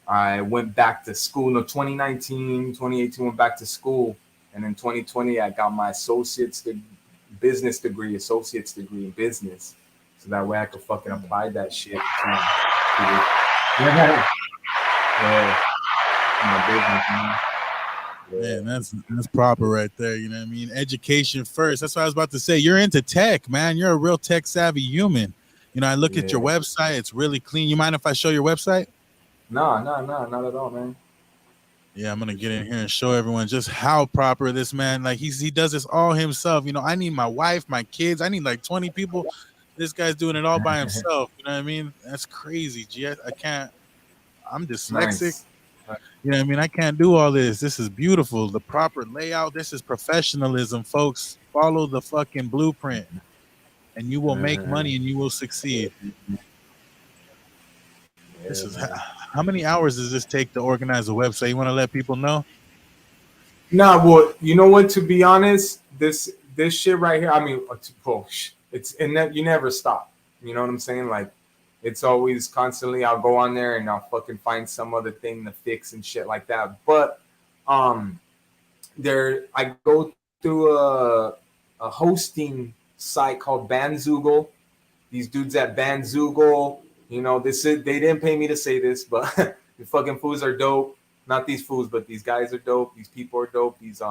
I went back to school. No, 2019, 2018 went back to school. And in 2020, I got my business degree, associate's degree in business. So that way I could fucking apply that shit yeah, my business, man. Yeah. Man, that's proper right there. You know what I mean? Education first. That's what I was about to say. You're into tech, man. You're a real tech savvy human. You know, I look at your Yeah. website. It's really clean. You mind if I show your website? No, not at all, man. Yeah, I'm gonna get in here and show everyone just how proper this man. Like he does this all himself. You know, I need my wife, my kids. I need like 20 people. This guy's doing it all by himself. You know what I mean? That's crazy. G. I can't. I'm dyslexic. Nice. You know what I mean? I can't do all this. This is beautiful. The proper layout. This is professionalism, folks. Follow the fucking blueprint, and you will make Uh, money and you will succeed. yeah, This is man. how many hours does this take to organize a website? You want to let people know? Nah, well, you know what? To be honest, this shit right here. I mean, it's and that you never stop. You know what I'm saying? Like, it's always constantly. I'll go on there and I'll fucking find some other thing to fix and shit like that. But um, I go through a hosting site called Bandzoogle. These dudes at Bandzoogle, you know, they didn't pay me to say this, but the fucking fools are dope. Not these fools, but these guys are dope. These people are dope. These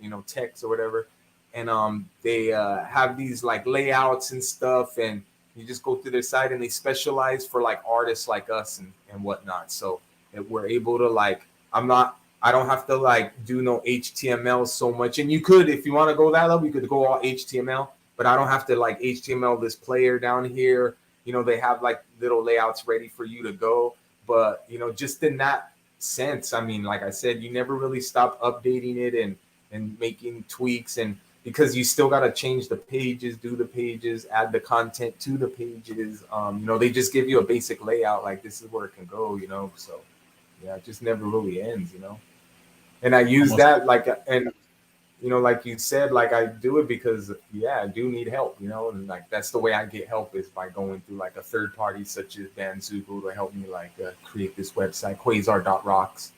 you know, techs or whatever, and they have these like layouts and stuff, and you just go through their site, and they specialize for like artists like us and whatnot. So that we're able to like, I don't have to like do no HTML so much, and you could if you want to go that level, you could go all HTML, but I don't have to like HTML this player down here. You know, they have like little layouts ready for you to go, but you know, just in that sense, I mean, like I said, you never really stop updating it and making tweaks, and because you still got to change the pages, do the pages, add the content to the pages. You know, they just give you a basic layout, like this is where it can go, you know. So yeah, it just never really ends, you know. And I use Almost. that like, and you know, like you said, like I do it because yeah, I do need help, you know, and like that's the way I get help is by going through like a third party such as Bandzoogle to help me like create this website, Quasar.rocks.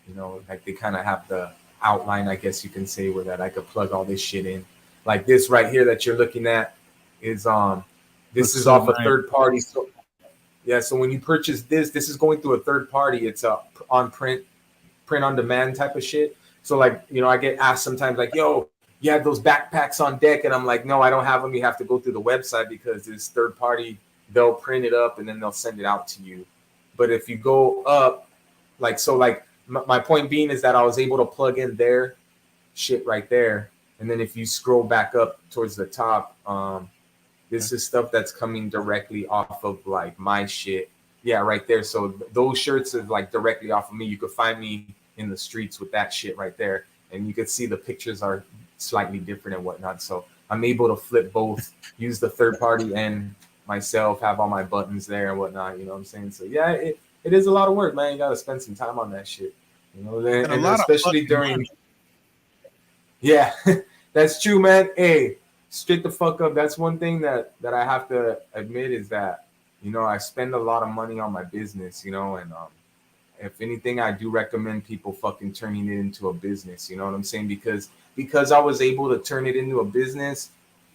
You know, like they kind of have the outline, I guess you can say, where that I could plug all this shit in. Like this right here that you're looking at is this Looks is so off a nice. third party. So yeah, so when you purchase this is going through a third party. It's a on print on demand type of shit. So like, you know, I get asked sometimes like, yo, you have those backpacks on deck, and I'm like, no, I don't have them. You have to go through the website because this third party, they'll print it up and then they'll send it out to you. But if you go up, like, so like my point being is that I was able to plug in their shit right there. And then if you scroll back up towards the top, this is stuff that's coming directly off of like my shit. Yeah, right there. So those shirts are like directly off of me. You could find me in the streets with that shit right there, and you could see the pictures are slightly different and whatnot. So I'm able to flip both, use the third party and myself, have all my buttons there and whatnot. You know what I'm saying? So yeah, it is a lot of work, man. You got to spend some time on that shit. You know, And a and lot of especially fucking during money. yeah, that's true, man. Hey, straight the fuck up. That's one thing that I have to admit is that, you know, I spend a lot of money on my business, you know, and if anything, I do recommend people fucking turning it into a business. You know what I'm saying? Because I was able to turn it into a business.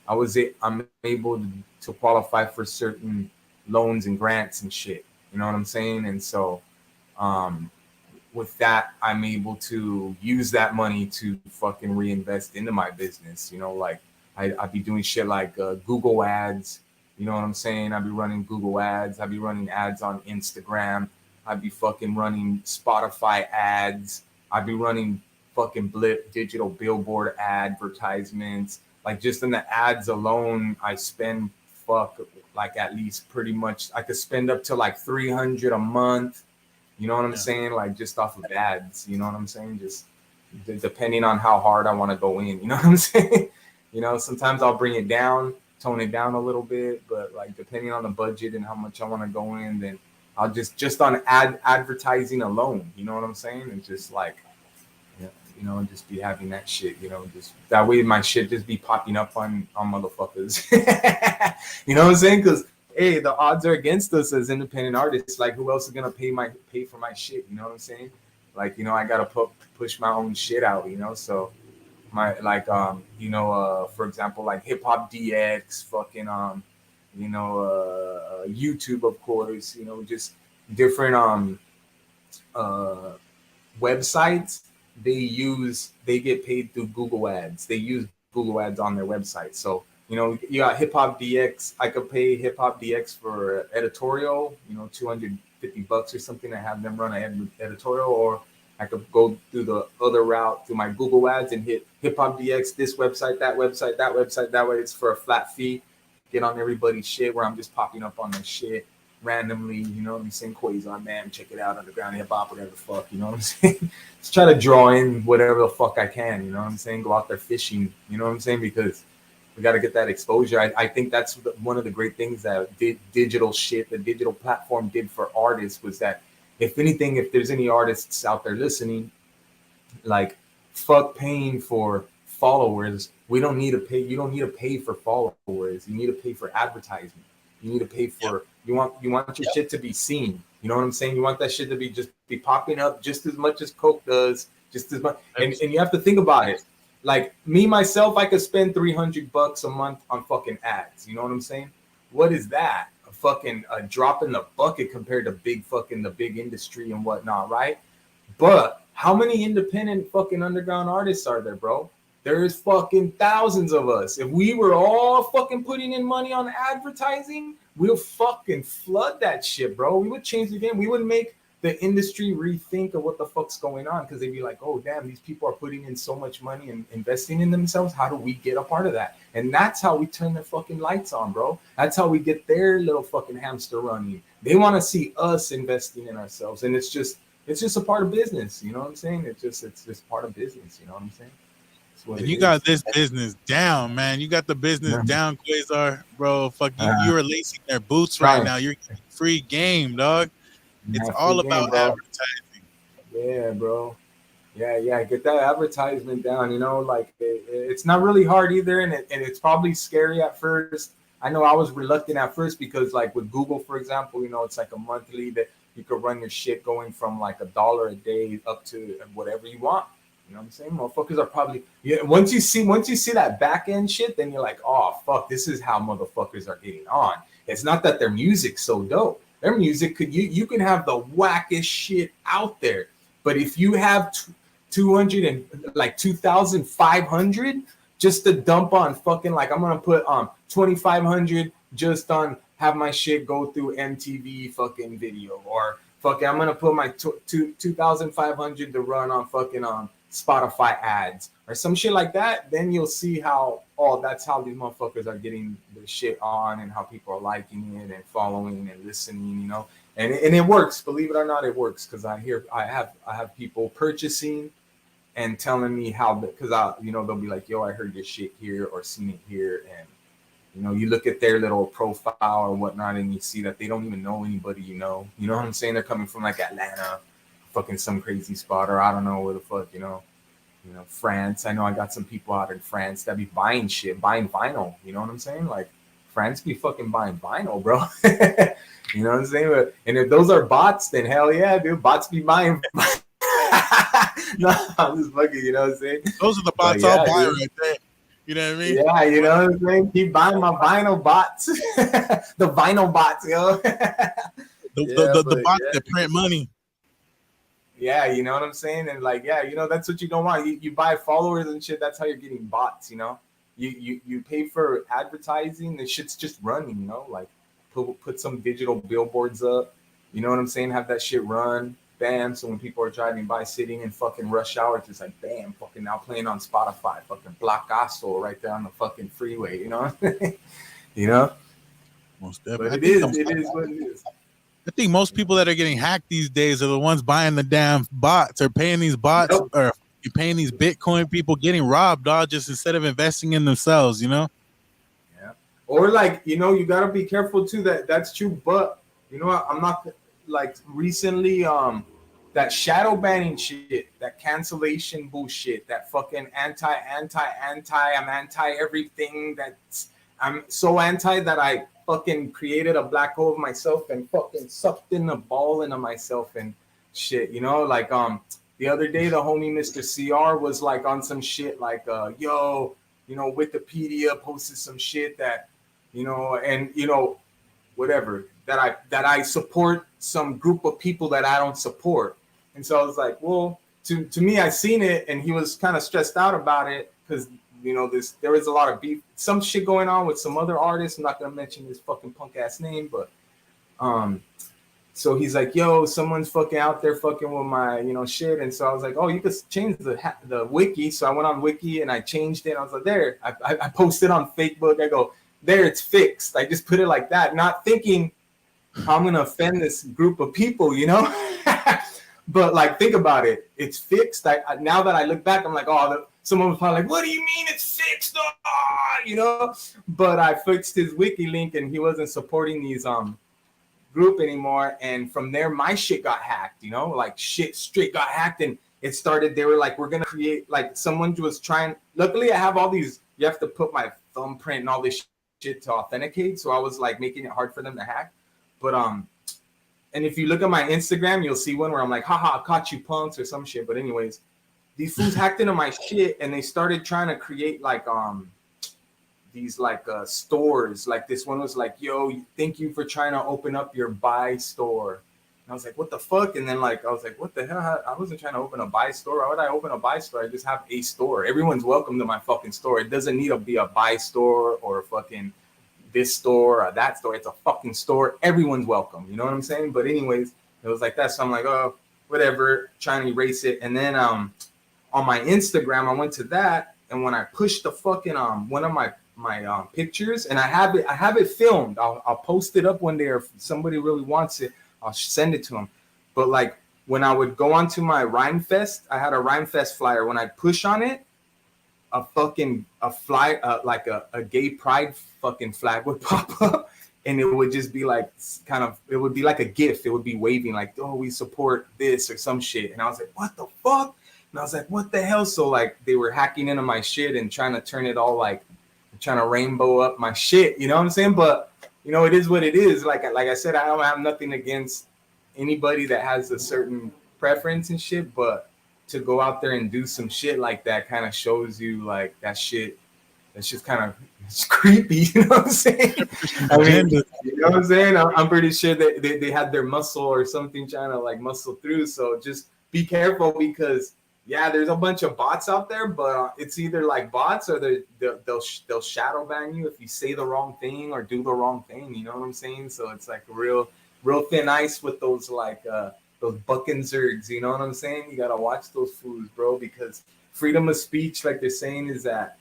I'm able to qualify for certain loans and grants and shit. You know what I'm saying? And so with that, I'm able to use that money to fucking reinvest into my business. You know, like I'd be doing shit like Google ads. You know what I'm saying? I'd be running Google ads. I'd be running ads on Instagram. I'd be fucking running Spotify ads. I'd be running fucking digital billboard advertisements. Like just in the ads alone, I spend like at least pretty much I could spend up to like 300 a month. You know what I'm saying? Like just off of ads. You know what I'm saying? Just depending on how hard I want to go in. You know what I'm saying? You know, sometimes I'll bring it down, tone it down a little bit, but like depending on the budget and how much I want to go in, then I'll just on advertising alone. You know what I'm saying? And just like, you know, just be having that shit. You know, just that way my shit just be popping up on motherfuckers. You know what I'm saying? Because hey, the odds are against us as independent artists. Like, who else is gonna pay for my shit? You know what I'm saying? Like, you know, I gotta push my own shit out. You know, so my like you know for example like Hip Hop DX, fucking you know YouTube, of course. You know, just different websites. They get paid through Google ads. They use Google ads on their website. So you know, you got Hip Hop DX. I could pay Hip Hop DX for editorial, you know, $250 or something. I have them run an editorial, or I could go through the other route through my Google ads and hit Hip Hop DX, this website, that website, that website. That way it's for a flat fee. Get on everybody's shit where I'm just popping up on their shit randomly. You know what I'm saying? Quasar, man, check it out, underground hip hop, whatever the fuck. You know what I'm saying? Just try to draw in whatever the fuck I can. You know what I'm saying? Go out there fishing. You know what I'm saying? Because we got to get that exposure. I think that's one of the great things that digital shit, the digital platform did for artists, was that if anything, if there's any artists out there listening, like fuck paying for followers. We don't need to pay. You don't need to pay for followers. You need to pay for advertisement. You need to pay for, you want your shit to be seen. You know what I'm saying? You want that shit to be popping up just as much as Coke does, just as much. And you have to think about it. Like me, myself, I could spend $300 a month on fucking ads. You know what I'm saying? What is that? A fucking drop in the bucket compared to the big industry and whatnot, right? But how many independent fucking underground artists are there, bro? There's fucking thousands of us. If we were all fucking putting in money on advertising, we'll fucking flood that shit, bro. We would change the game. We would make the industry rethink of what the fuck's going on, because they'd be like, oh damn, these people are putting in so much money and investing in themselves. How do we get a part of that? And that's how we turn their fucking lights on, bro. That's how we get their little fucking hamster running. They want to see us investing in ourselves, and it's just a part of business. You know what I'm saying? It's just part of business. You know what I'm saying? And you got this business down, man. You got the business down, Quasar, bro. Fuck you. You're lacing their boots right now. You're getting free game, dog. It's all about advertising. Yeah, bro. Yeah. Get that advertisement down. You know, like it's not really hard either, and it's probably scary at first. I know I was reluctant at first because, like with Google, for example, you know, it's like a monthly that you could run your shit going from like $1 a day up to whatever you want. You know what I'm saying? Motherfuckers are probably once you see that back end shit, then you're like, oh fuck, this is how motherfuckers are getting on. It's not that their music's so dope. Their music you can have the wackest shit out there, but if you have 200 and like 2,500 just to dump on fucking, like I'm gonna put 2,500 just on have my shit go through MTV fucking video, or fucking I'm gonna put my 2,500 to run on fucking Spotify ads or some shit like that, then you'll see how that's how these motherfuckers are getting the shit on, and how people are liking it and following and listening, you know. And it works, believe it or not, it works, because I have people purchasing and telling me how, because they'll be like, yo, I heard your shit here or seen it here, and you know, you look at their little profile or whatnot, and you see that they don't even know anybody, you know what I'm saying? They're coming from like Atlanta, fucking some crazy spot, or I don't know where the fuck, you know, France. I know I got some people out in France that be buying vinyl. You know what I'm saying? Like France be fucking buying vinyl, bro. You know what I'm saying? And if those are bots, then hell yeah, dude, bots be buying. No, I'm just fucking, you know what I'm saying? Those are the bots I'll buy right there. You know what I mean? Yeah, you know what I'm saying? Keep buying my vinyl bots. The vinyl bots, yo. Yeah, The but bots yeah. that print money. Yeah, you know what I'm saying? And like, yeah, you know, that's what you don't want. You buy followers and shit, that's how you're getting bots, you know? You pay for advertising, the shit's just running, you know, like put some digital billboards up, you know what I'm saying? Have that shit run, bam. So when people are driving by, sitting in fucking rush hour, it's just like bam, fucking now playing on Spotify, fucking Blockasso right there on the fucking freeway, you know? You know? Most But definitely. it is what it is. I think most people that are getting hacked these days are the ones buying the damn bots or paying these bots Yep. or you're paying these Bitcoin people getting robbed, dog, just instead of investing in themselves, you know? Yeah. Or like, you know, you gotta be careful too. That's true, but you know what? I'm not like recently. That shadow banning shit, that cancellation bullshit, that fucking anti. I'm anti everything. I'm so anti that I fucking created a black hole of myself and fucking sucked in a ball into myself and shit. You know, like the other day the homie Mr. CR was like on some shit like yo, you know, Wikipedia posted some shit that, you know, and you know, whatever that I support some group of people that I don't support. And so I was like, well, to me, I seen it, and he was kind of stressed out about it because you know there was a lot of beef, some shit going on with some other artists. I'm not gonna mention his fucking punk ass name, but so he's like, yo, someone's fucking out there fucking with my, you know, shit. And so I was like, oh, you could change the wiki. So I went on wiki and I changed it. I was like, there. I posted on Facebook. I go, there, it's fixed. I just put it like that, not thinking how I'm gonna offend this group of people, you know. But like, think about it. It's fixed. Now that I look back, I'm like, oh, someone was probably like, what do you mean it's fixed? Oh, you know. But I fixed his wiki link, and he wasn't supporting these group anymore. And from there, my shit got hacked. You know, like shit straight got hacked, and it started. They were like, we're gonna create, like, someone was trying. Luckily, I have all these. You have to put my thumbprint and all this shit to authenticate. So I was like making it hard for them to hack. But and if you look at my Instagram, you'll see one where I'm like, haha, I caught you punks or some shit. But anyways, these fools hacked into my shit, and they started trying to create like these like stores. Like this one was like, yo, thank you for trying to open up your buy store. And I was like, what the fuck? And then like I was like, what the hell? I wasn't trying to open a buy store. Why would I open a buy store? I just have a store. Everyone's welcome to my fucking store. It doesn't need to be a buy store or fucking this store or that store. It's a fucking store. Everyone's welcome. You know what I'm saying? But anyways, it was like that. So I'm like, oh, whatever, trying to erase it. And then on my Instagram, I went to that, and when I pushed the fucking one of my pictures, and I have it filmed. I'll post it up one day, or if somebody really wants it, I'll send it to them. But like when I would go onto my Rhyme Fest, I had a Rhyme Fest flyer. When I push on it, like a gay pride fucking flag would pop up, and it would just be like it would be like a GIF. It would be waving like, oh, we support this or some shit. And I was like, what the fuck? And I was like, what the hell? So like they were hacking into my shit and trying to turn it all like, trying to rainbow up my shit. You know what I'm saying? But you know, it is what it is. Like I said, I don't have nothing against anybody that has a certain preference and shit, but to go out there and do some shit like that kind of shows you like that's just kind of, it's creepy. You know what I'm saying? I mean, you know what I'm saying? I'm pretty sure that they had their muscle or something trying to like muscle through. So just be careful, because yeah, there's a bunch of bots out there, but it's either like bots or they'll shadow ban you if you say the wrong thing or do the wrong thing. You know what I'm saying? So it's like real thin ice with those like those buckenzergs. You know what I'm saying? You gotta watch those fools, bro, because freedom of speech, like they're saying, is at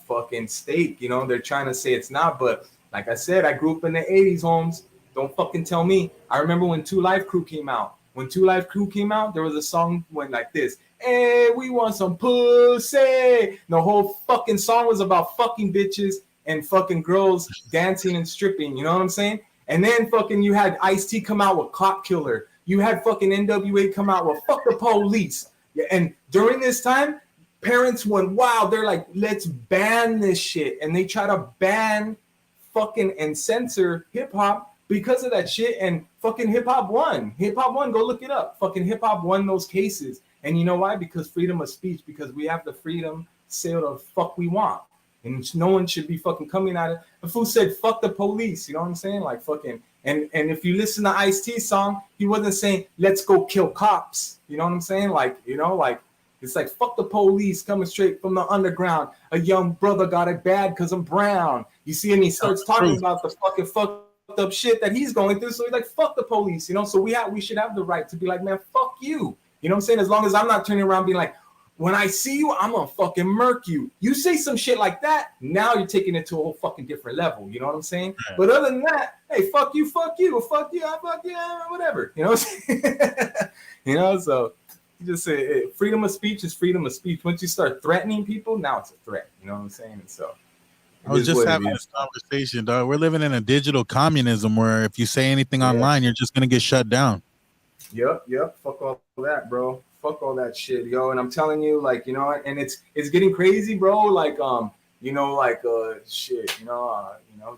fucking stake. You know, they're trying to say it's not, but like I said, I grew up in the 80s, Holmes. Don't fucking tell me. I remember when 2 Live Crew came out. When 2 Live Crew came out, there was a song went like this. Hey, we want some pussy. The whole fucking song was about fucking bitches and fucking girls dancing and stripping. You know what I'm saying? And then fucking you had Ice-T come out with Cop Killer. You had fucking NWA come out with Fuck the Police. Yeah, and during this time, parents went wild. They're like, let's ban this shit. And they try to ban fucking and censor hip hop because of that shit. And fucking hip hop won. Hip hop won. Go look it up. Fucking hip hop won those cases. And you know why? Because freedom of speech. Because we have the freedom say what the fuck we want. And no one should be fucking coming at it. The fool said, fuck the police. You know what I'm saying? Like fucking, and if you listen to Ice-T's song, he wasn't saying, let's go kill cops. You know what I'm saying? Like, you know, like, it's like, fuck the police coming straight from the underground. A young brother got it bad because I'm brown. You see, and he starts talking about the fucking fucked up shit that he's going through. So he's like, fuck the police, you know? So we should have the right to be like, man, fuck you. You know what I'm saying? As long as I'm not turning around being like, when I see you, I'm gonna fucking murk you. You say some shit like that, now you're taking it to a whole fucking different level. You know what I'm saying? Yeah. But other than that, hey, fuck you, fuck you, fuck you, whatever. You know what I'm saying? You know, so you just say hey, freedom of speech is freedom of speech. Once you start threatening people, now it's a threat. You know what I'm saying? And so I was just having this conversation, dog. We're living in a digital communism where if you say anything online, you're just gonna get shut down. Yep. Fuck all that, bro. Fuck all that shit, yo. And I'm telling you, like, you know, and it's getting crazy, bro. Like, you know, like, shit, you know,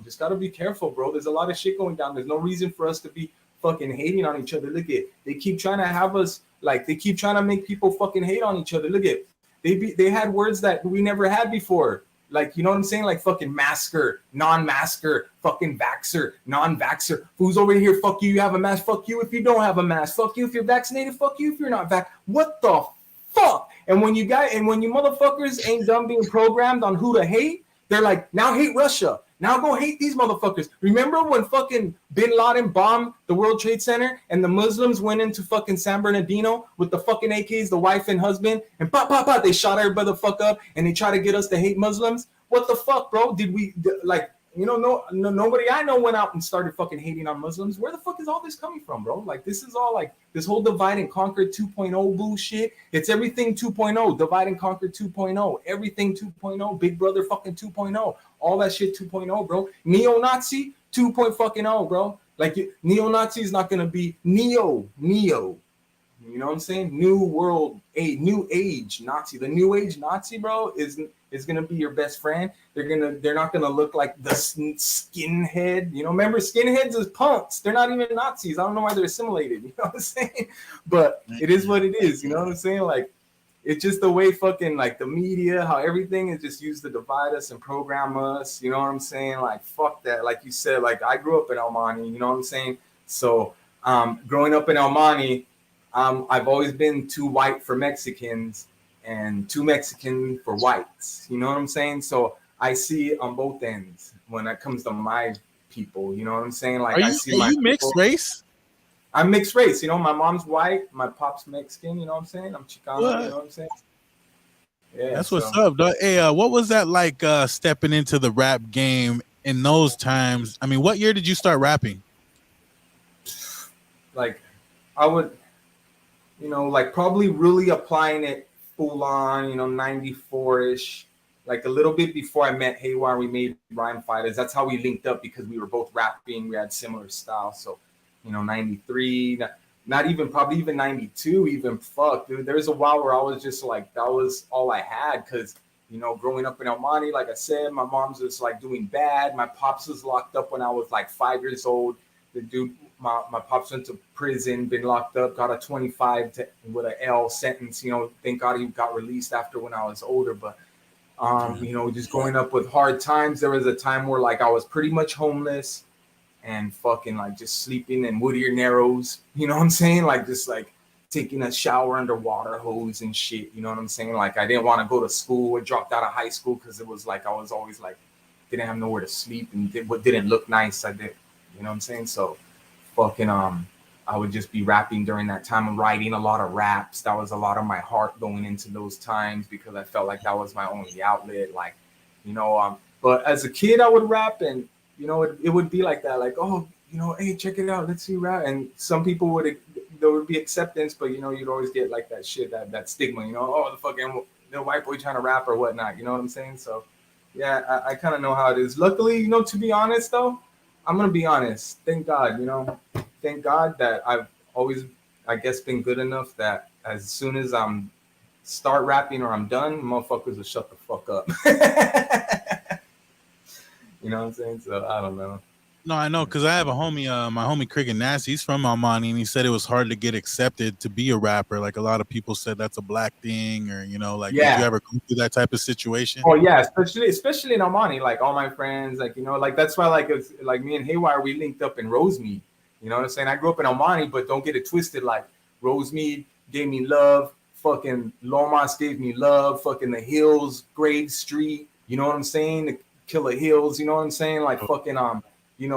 just gotta be careful, bro. There's a lot of shit going down. There's no reason for us to be fucking hating on each other. Look at, they keep trying to have us, like, they keep trying to make people fucking hate on each other. Look at, they had words that we never had before. Like, you know what I'm saying? Like fucking masker, non-masker, fucking vaxxer, non-vaxxer. Who's over here? Fuck you, you have a mask. Fuck you if you don't have a mask. Fuck you if you're vaccinated. Fuck you if you're not vaccinated. What the fuck? And when you motherfuckers ain't done being programmed on who to hate, they're like, now hate Russia. Now go hate these motherfuckers. Remember when fucking Bin Laden bombed the World Trade Center and the Muslims went into fucking San Bernardino with the fucking AKs, the wife and husband, and pop, they shot everybody the fuck up and they try to get us to hate Muslims? What the fuck, bro? Did we, like, you know, nobody I know went out and started fucking hating on Muslims. Where the fuck is all this coming from, bro? Like, this is all like this whole divide and conquer 2.0 bullshit. It's everything 2.0, divide and conquer 2.0, everything 2.0, Big Brother fucking 2.0, all that shit 2.0, bro. Neo-Nazi 2.0, bro. Like, neo-Nazi is not gonna be neo. You know what I'm saying? New world, new age Nazi. The new age Nazi, bro, is gonna be your best friend. They're not gonna look like the skinhead. You know, remember skinheads is punks. They're not even Nazis. I don't know why they're assimilated. You know what I'm saying? But it is what it is. You know what I'm saying? Like, it's just the way fucking like the media, how everything is just used to divide us and program us. You know what I'm saying? Like, fuck that. Like you said, like I grew up in El Monte. You know what I'm saying? So growing up in El Monte, I've always been too white for Mexicans and too Mexican for whites. You know what I'm saying? So I see on both ends when it comes to my people. You know what I'm saying? Like, are you mixed race? I'm mixed race. You know, my mom's white, my pop's Mexican. You know what I'm saying? I'm Chicano. What? You know what I'm saying? Yeah, that's what's up, dog. Hey, what was that like stepping into the rap game in those times? I mean, what year did you start rapping? Like, I would, you know, like probably really applying it full on, you know, 94-ish, like a little bit before I met Haywire. We made Rime Fighters. That's how we linked up, because we were both rapping. We had similar style. So, you know, 93, not even, probably even 92, even, fuck, dude. There was a while where I was just like, that was all I had, because, you know, growing up in El Monte, like I said, my mom's just like doing bad. My pops was locked up when I was like 5 years old. The dude, my pops went to prison, been locked up, got a 25 with an L sentence. You know, thank God he got released after when I was older. But, you know, just growing up with hard times, there was a time where like I was pretty much homeless and fucking like just sleeping in Whittier Narrows. You know what I'm saying? Like just like taking a shower under water hose and shit. You know what I'm saying? Like I didn't want to go to school. I dropped out of high school because it was like I was always like didn't have nowhere to sleep and what didn't look nice. I did. You know what I'm saying? So fucking I would just be rapping during that time and writing a lot of raps. That was a lot of my heart going into those times because I felt like that was my only outlet. Like, you know, but as a kid I would rap and, you know, it would be like that, like, oh, you know, hey, check it out, let's see rap. And some people there would be acceptance, but, you know, you'd always get like that shit, that stigma, you know, oh, the white boy trying to rap or whatnot. You know what I'm saying? So, yeah, I kind of know how it is. Luckily, you know, to be honest, though, I'm going to be honest. Thank God, you know, thank God that I've always, I guess, been good enough that as soon as I'm start rapping or I'm done, motherfuckers will shut the fuck up. You know what I'm saying? So I don't know. No, I know because I have a homie, my homie Cricket Nasty. He's from Almani, and he said it was hard to get accepted to be a rapper. Like a lot of people said that's a black thing, or like, did you Yeah. ever go through that type of situation? Oh yeah, especially in Almani, like all my friends, like like that's why like it's like me and Haywire, we linked up in Rosemead. You know what I'm saying? I grew up in Almani, but don't get it twisted. Like Rosemead gave me love, fucking Lomas gave me love, fucking the Hills, Grave Street. You know what I'm saying? The Killer Hills. You know what I'm saying? Like fucking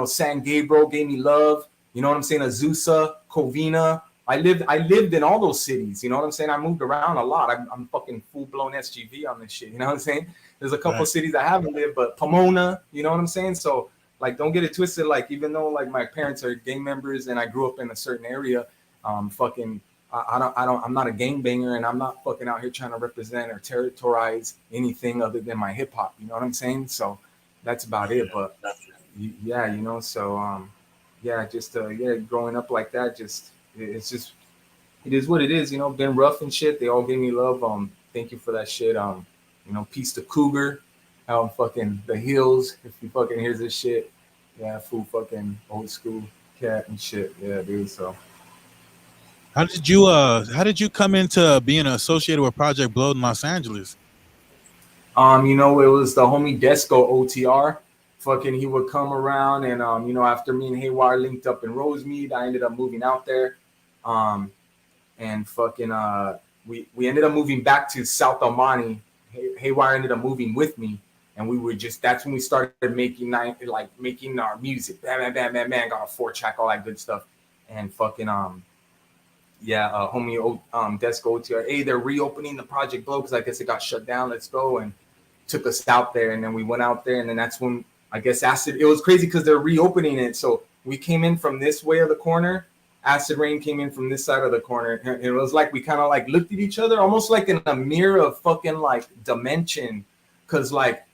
San Gabriel gave me love. You know what I'm saying? Azusa, Covina. I lived in all those cities. You know what I'm saying? I moved around a lot. I'm fucking full blown SGV on this shit. You know what I'm saying? There's a couple cities I haven't lived, but Pomona. You know what I'm saying? So like, don't get it twisted. Like, even though like my parents are gang members and I grew up in a certain area, I'm not a gang banger, and I'm not fucking out here trying to represent or territorize anything other than my hip hop. You know what I'm saying? So that's about it. But yeah, so just growing up like that, it's just, it is what it is. Been rough and shit. They all gave me love. Thank you for that shit. Peace to Cougar, fucking the Hills. If you fucking hear this shit, yeah, fool, fucking old school cat and shit. Yeah, dude. So how did you come into being associated with Project Blood in Los Angeles? It was the homie Desco OTR. Fucking, he would come around, and after me and Haywire linked up in Rosemead, I ended up moving out there. And fucking we ended up moving back to South Almani. Haywire ended up moving with me, and we were that's when we started making our music. Bam, bam, bam, bam, got a 4-track, all that good stuff. And fucking homie Desco OTR, hey, they're reopening the Project Blow because I guess it got shut down. Let's go, and took us out there, and then we went out there, and then that's when I guess Acid. It was crazy because they're reopening it, so we came in from this way of the corner. Acid Rain came in from this side of the corner. And it was like we kind of like looked at each other, almost like in a mirror of fucking like dimension, because like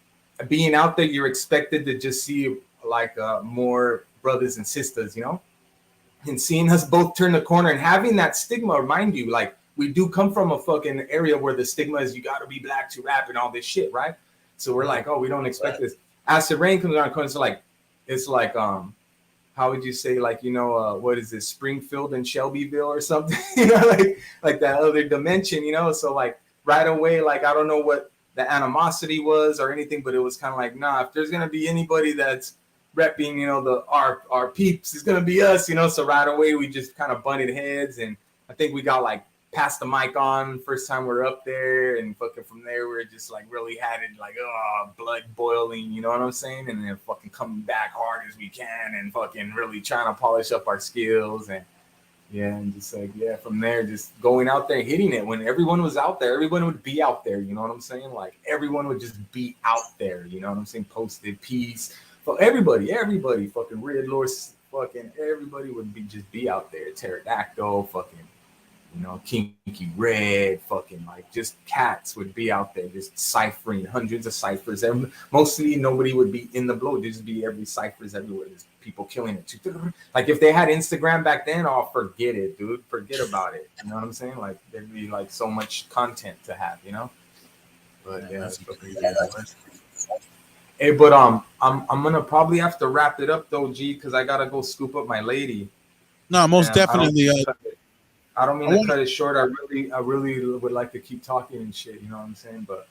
being out there, you're expected to just see like more brothers and sisters, and seeing us both turn the corner and having that stigma, mind you, like we do come from a fucking area where the stigma is you got to be black to rap and all this shit, right? So we're like, oh, we don't expect this. Acid Rain comes around the corner, so like it's like how would you say, like, what is this, Springfield and Shelbyville or something, like that other dimension, so like right away, like I don't know what the animosity was or anything, but it was kind of like, nah, if there's gonna be anybody that's repping, our peeps, is gonna be us, so right away we just kind of butted heads, and I think we got like passed the mic on first time we were up there, and fucking from there we were just like really had it like blood boiling, you know what I'm saying, and then fucking coming back hard as we can and fucking really trying to polish up our skills, and and just like from there just going out there hitting it. When everyone was out there, everyone would be out there, you know what I'm saying, like everyone would just be out there, you know what I'm saying, posted peace for everybody fucking Red Lord, fucking everybody would be out there, Pterodactyl, fucking Kinky Red, fucking like just cats would be out there just ciphering hundreds of ciphers. Mostly nobody would be in the blow. There'd just be every ciphers everywhere. There's people killing it. Like if they had Instagram back then, forget it, dude. Forget about it. You know what I'm saying? Like there'd be like so much content to have, But That's hey, but I'm gonna probably have to wrap it up though, G, because I gotta go scoop up my lady. No, most definitely. I don't mean to cut it short. I really would like to keep talking and shit. You know what I'm saying? But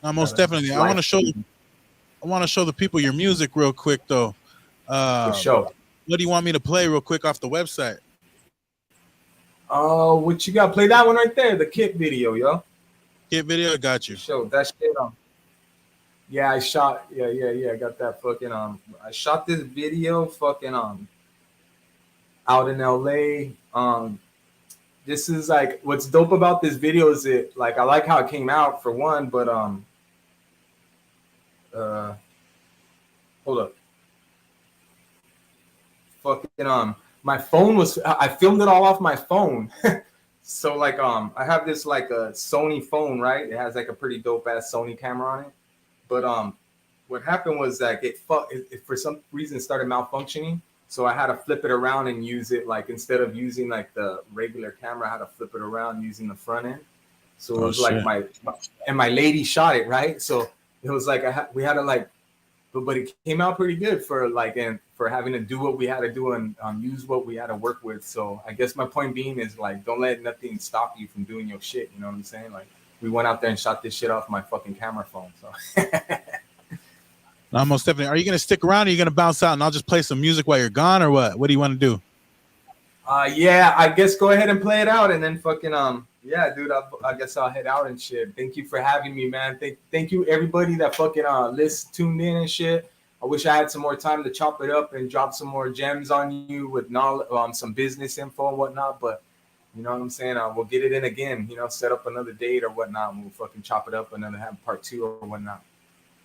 no, most definitely. I want to show the people your music real quick though. For sure. What do you want me to play real quick off the website? What you got? Play that one right there, the Kit video, yo. Kit video, got you. Show that shit. Yeah, I shot. Yeah. I got that fucking. I shot this video, fucking. Out in LA. This is like what's dope about this video is it like I like how it came out for one, but hold up. Fucking my phone was I filmed it all off my phone. So like I have this like a Sony phone, right? It has like a pretty dope ass Sony camera on it. But what happened was that it for some reason started malfunctioning. So I had to flip it around and use it like instead of using like the regular camera, I had to flip it around using the front end. So it was like my lady shot it, right? So it was like we had to like but it came out pretty good for like, and for having to do what we had to do and use what we had to work with. So I guess my point being is like, don't let nothing stop you from doing your shit. You know what I'm saying? Like, we went out there and shot this shit off my fucking camera phone. So Almost definitely. Are you gonna stick around? Or are you gonna bounce out and I'll just play some music while you're gone, or what? What do you want to do? Yeah, I guess go ahead and play it out, and then fucking yeah, dude. I guess I'll head out and shit. Thank you for having me, man. Thank you everybody that fucking tuned in and shit. I wish I had some more time to chop it up and drop some more gems on you with knowledge, some business info and whatnot. But you know what I'm saying? We'll get it in again. You know, set up another date or whatnot, and we'll fucking chop it up another have part 2 or whatnot.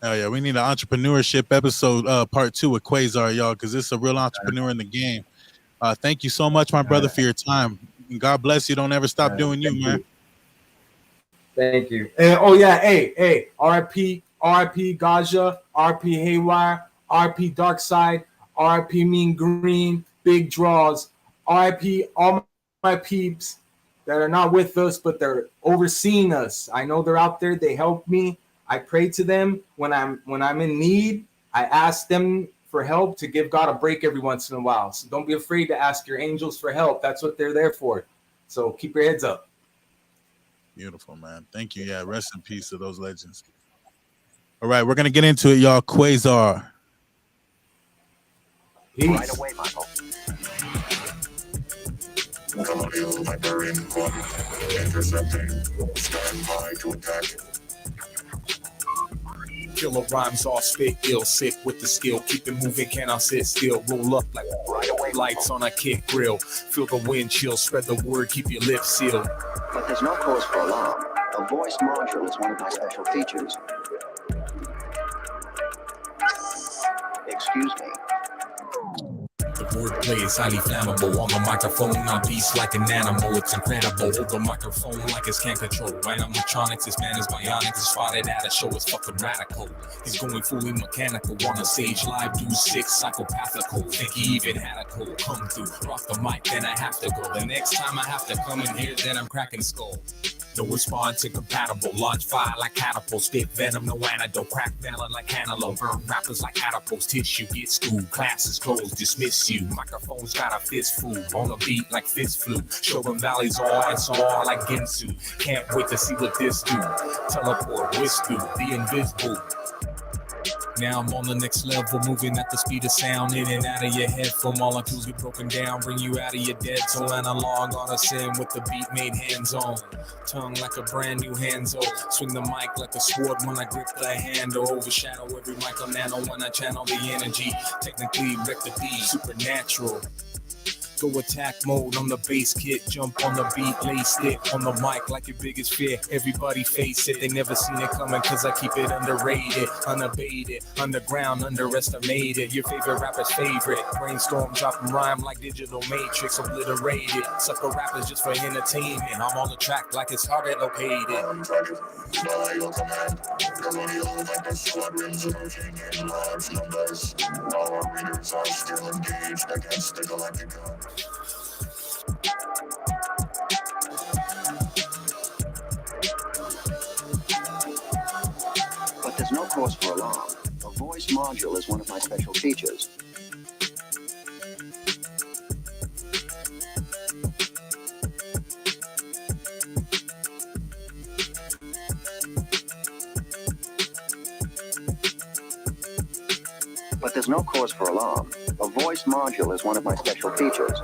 Oh yeah, we need an entrepreneurship episode, part 2 with Quasar, y'all, because it's a real entrepreneur in the game. Thank you so much, my brother, for your time. And God bless you. Don't ever stop doing you, man. Thank you. And oh yeah, hey, RIP Gaja, RIP Haywire, RIP Darkside, RIP Mean Green, Big Draws, RIP all my peeps that are not with us, but they're overseeing us. I know they're out there. They help me. I pray to them when I'm in need. I ask them for help to give God a break every once in a while. So don't be afraid to ask your angels for help. That's what they're there for. So keep your heads up. Beautiful, man. Thank you. Yeah, rest in peace to those legends. All right, we're gonna get into it, y'all. Quasar. Peace. Right away, Michael. Intercepting. Stand by to attack. Killer rhymes all spit, ill, sick with the skill. Keep it moving, cannot sit still. Roll up like Right away, lights on a kick grill. Feel the wind chill, spread the word, keep your lips sealed. But there's no cause for alarm. A voice module is one of my special features. Excuse me. The wordplay is highly flammable. On the microphone, I beast like an animal. It's incredible. Hold the microphone like it's can control. Animatronics, this man is bionic. He's spotted at a show, it's fucking radical. He's going fully mechanical. On a stage live, do sick, psychopathical. Think he even had a code. Come through, rock the mic, then I have to go. The next time I have to come in here, then I'm cracking skull. No response incompatible. Launch fire like catapults. Spit venom, no antidote. Crack melon like cantaloupe. Burn rappers like catapults. Tissue get schooled. Classes closed. Dismiss you. Microphones got a fistful. On a beat like fist flu. Shogun Valley's all it's all like Ginsu. Can't wait to see what this do. Teleport, whisk through the invisible. Now I'm on the next level, moving at the speed of sound, in and out of your head. Flow molecules get broken down, bring you out of your dead zone. Analog on a sim with the beat made hands-on. Tongue like a brand new Hanzo. Swing the mic like a sword when I grip the handle. Overshadow every mic on nano when I channel the energy. Technically wreck the beat, supernatural. Go attack mode on the bass kit, jump on the beat, lay stick on the mic like your biggest fear. Everybody face it, they never seen it coming cause I keep it underrated, unabated, underground, underestimated. Your favorite rapper's favorite, brainstorm, dropping rhyme like digital matrix, obliterated. Sucker rappers just for entertainment, I'm on the track like it's hard to locate it. By your command, colonial like the squadrons emerging in large numbers. Our readers are still engaged against the galactic guard. But there's no cause for alarm. A voice module is one of my special features. But there's no cause for alarm. A voice module is one of my special features.